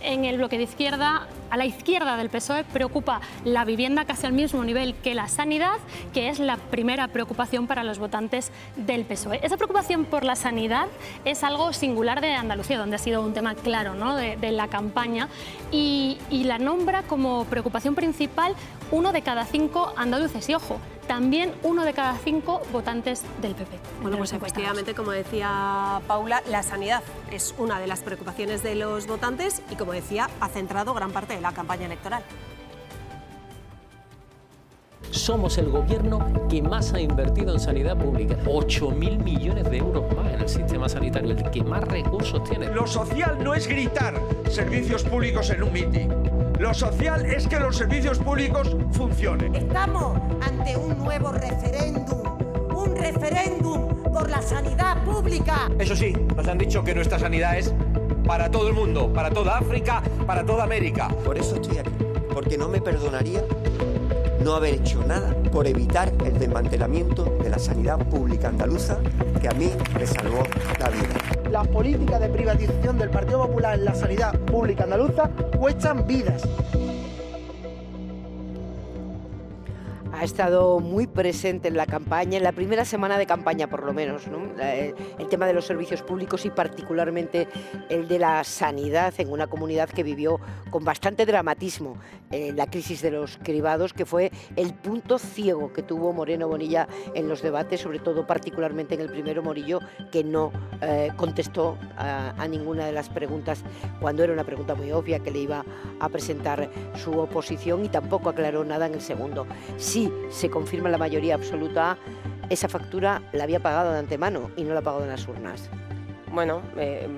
En el bloque de izquierda, a la izquierda del PSOE, preocupa la vivienda casi al mismo nivel que la sanidad, que es la primera preocupación para los votantes del PSOE. Esa preocupación por la sanidad es algo singular de Andalucía, donde ha sido un tema claro, ¿no?, de la campaña, y la nombra como preocupación principal 1 de cada 5 andaluces. Y ojo, también 1 de cada 5 votantes del PP. Bueno, pues efectivamente, como decía Paula, la sanidad es una de las preocupaciones de los votantes y, como decía, ha centrado gran parte de la campaña electoral. Somos el gobierno que más ha invertido en sanidad pública. 8.000 millones de euros más en el sistema sanitario, el que más recursos tiene. Lo social no es gritar servicios públicos en un mitin. Lo social es que los servicios públicos funcionen. Estamos ante un nuevo referéndum por la sanidad pública. Eso sí, nos han dicho que nuestra sanidad es para todo el mundo, para toda África, para toda América. Por eso estoy aquí, porque no me perdonaría no haber hecho nada por evitar el desmantelamiento de la sanidad pública andaluza, que a mí me salvó la vida. Las políticas de privatización del Partido Popular en la sanidad pública andaluza cuestan vidas. Ha estado muy presente en la campaña, en la primera semana de campaña por lo menos, ¿no? El tema de los servicios públicos y particularmente el de la sanidad en una comunidad que vivió con bastante dramatismo la crisis de los cribados, que fue el punto ciego que tuvo Moreno Bonilla en los debates, sobre todo particularmente en el primero. Morillo, que no contestó a ninguna de las preguntas cuando era una pregunta muy obvia que le iba a presentar su oposición, y tampoco aclaró nada en el segundo. Sí, se confirma la mayoría absoluta, esa factura la había pagado de antemano y no la ha pagado en las urnas. Bueno,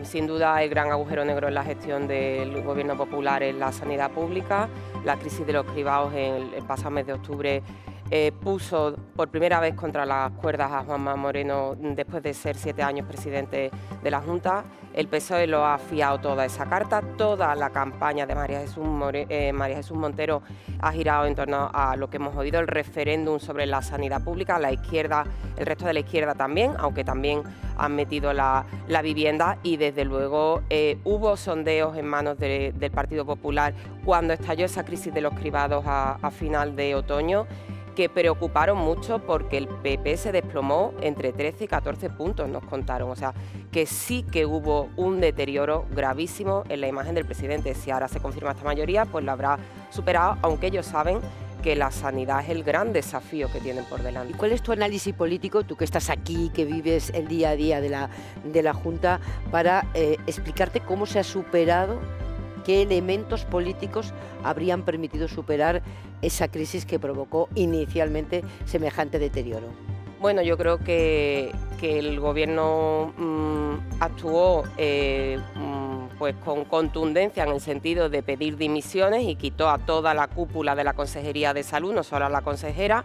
sin duda el gran agujero negro en la gestión del Gobierno Popular es la sanidad pública. La crisis de los cribados en el pasado mes de octubre puso por primera vez contra las cuerdas a Juanma Moreno después de ser 7 años presidente de la Junta. El PSOE lo ha fiado toda esa carta, toda la campaña de María Jesús Montero ha girado en torno a lo que hemos oído, el referéndum sobre la sanidad pública. La izquierda, el resto de la izquierda también, aunque también han metido la vivienda, y desde luego hubo sondeos en manos del Partido Popular cuando estalló esa crisis de los cribados a final de otoño, que preocuparon mucho porque el PP se desplomó entre 13 y 14 puntos, nos contaron. O sea, que sí que hubo un deterioro gravísimo en la imagen del presidente. Si ahora se confirma esta mayoría, pues lo habrá superado, aunque ellos saben que la sanidad es el gran desafío que tienen por delante. ¿Y cuál es tu análisis político, tú que estás aquí, que vives el día a día de la Junta, para explicarte cómo se ha superado, qué elementos políticos habrían permitido superar esa crisis que provocó inicialmente semejante deterioro? Bueno, yo creo que el Gobierno actuó pues con contundencia en el sentido de pedir dimisiones y quitó a toda la cúpula de la Consejería de Salud, no solo a la consejera.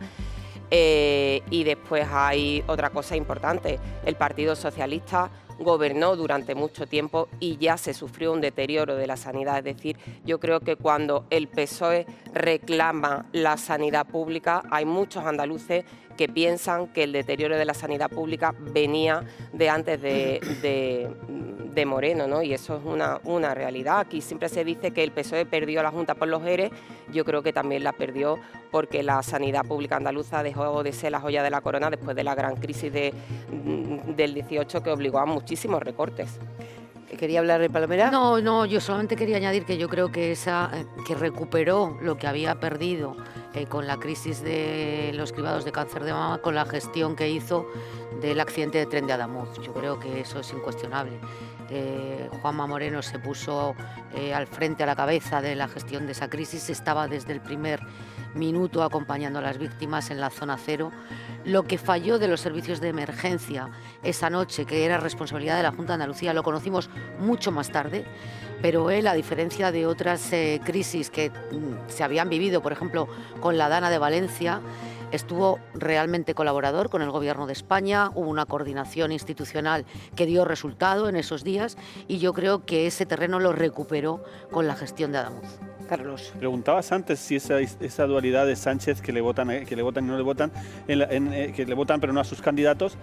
Y después hay otra cosa importante: el Partido Socialista gobernó durante mucho tiempo y ya se sufrió un deterioro de la sanidad. Es decir, yo creo que cuando el PSOE reclama la sanidad pública, hay muchos andaluces que piensan que el deterioro de la sanidad pública venía de antes de Moreno, ¿no? Y eso es una realidad. Aquí siempre se dice que el PSOE perdió la Junta por los ERE. Yo creo que también la perdió porque la sanidad pública andaluza dejó de ser la joya de la corona después de la gran crisis del 18, que obligó a muchísimos recortes. ¿Quería hablar de Palomera? No, yo solamente quería añadir que yo creo que que recuperó lo que había perdido con la crisis de los cribados de cáncer de mama, con la gestión que hizo del accidente de tren de Adamuz. Yo creo que eso es incuestionable. Juanma Moreno se puso al frente, a la cabeza de la gestión de esa crisis, estaba desde el primer minuto acompañando a las víctimas en la zona cero. Lo que falló de los servicios de emergencia esa noche, que era responsabilidad de la Junta de Andalucía, lo conocimos mucho más tarde, pero él, a diferencia de otras crisis que se habían vivido, por ejemplo, con la Dana de Valencia, estuvo realmente colaborador con el Gobierno de España, hubo una coordinación institucional que dio resultado en esos días y yo creo que ese terreno lo recuperó con la gestión de Adamuz. Carlos. Preguntabas antes si esa dualidad de Sánchez, que le votan y no le votan, que le votan pero no a sus candidatos.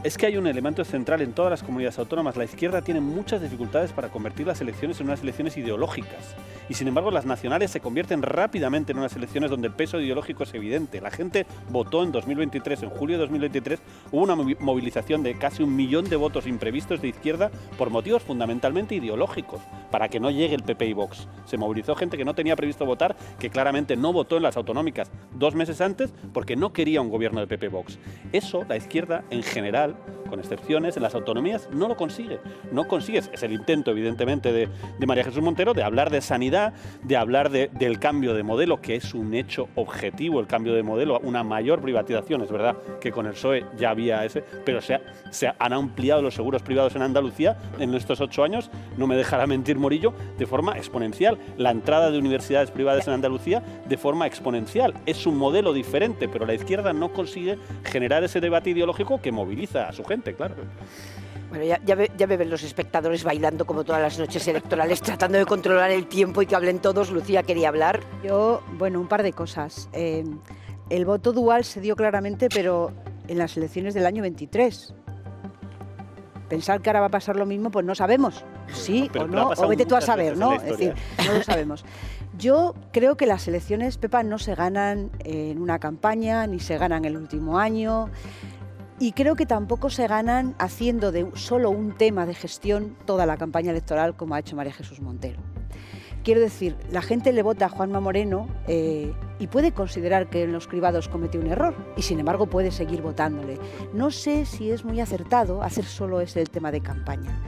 Es que hay un elemento central en todas las comunidades autónomas. La izquierda tiene muchas dificultades para convertir las elecciones en unas elecciones ideológicas. Y sin embargo, las nacionales se convierten rápidamente en unas elecciones donde el peso ideológico es evidente. La gente votó en 2023, en julio de 2023, hubo una movilización de casi 1 millón de votos imprevistos de izquierda por motivos fundamentalmente ideológicos, para que no llegue el PP y Vox. Se movilizó gente que no tenía previsto votar, que claramente no votó en las autonómicas 2 meses antes porque no quería un gobierno de PP-Vox. Eso la izquierda en general, con excepciones, en las autonomías no lo consigue. No consigues. Es el intento, evidentemente, de María Jesús Montero de hablar de sanidad, de hablar del cambio de modelo, que es un hecho objetivo, el cambio de modelo, una mayor privatización. Es verdad que con el PSOE ya había ese, pero se han ampliado los seguros privados en Andalucía en estos 8 años, no me dejará mentir Morillo, de forma exponencial. La entrada de universidades privadas en Andalucía de forma exponencial. Es un modelo diferente, pero la izquierda no consigue generar ese debate ideológico que moviliza a su gente, claro. Bueno, ya me ven los espectadores bailando como todas las noches electorales, tratando de controlar el tiempo y que hablen todos. Lucía quería hablar. Un par de cosas. El voto dual se dio claramente, pero en las elecciones del año 23. Pensar que ahora va a pasar lo mismo, pues no sabemos. Sí o no, o vete tú a saber, ¿no? Es decir, no lo sabemos. Yo creo que las elecciones, Pepa, no se ganan en una campaña, ni se ganan el último año. Y creo que tampoco se ganan haciendo de solo un tema de gestión toda la campaña electoral, como ha hecho María Jesús Montero. Quiero decir, la gente le vota a Juanma Moreno y puede considerar que en los cribados cometió un error y sin embargo puede seguir votándole. No sé si es muy acertado hacer solo ese el tema de campaña.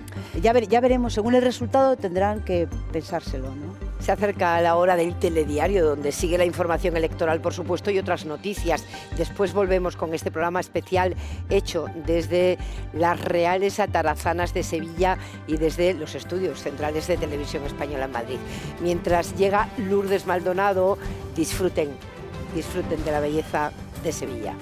Ya veremos, según el resultado tendrán que pensárselo, ¿no? Se acerca la hora del telediario, donde sigue la información electoral, por supuesto, y otras noticias. Después volvemos con este programa especial hecho desde las Reales Atarazanas de Sevilla y desde los estudios centrales de Televisión Española en Madrid. Mientras llega Lourdes Maldonado, disfruten de la belleza de Sevilla.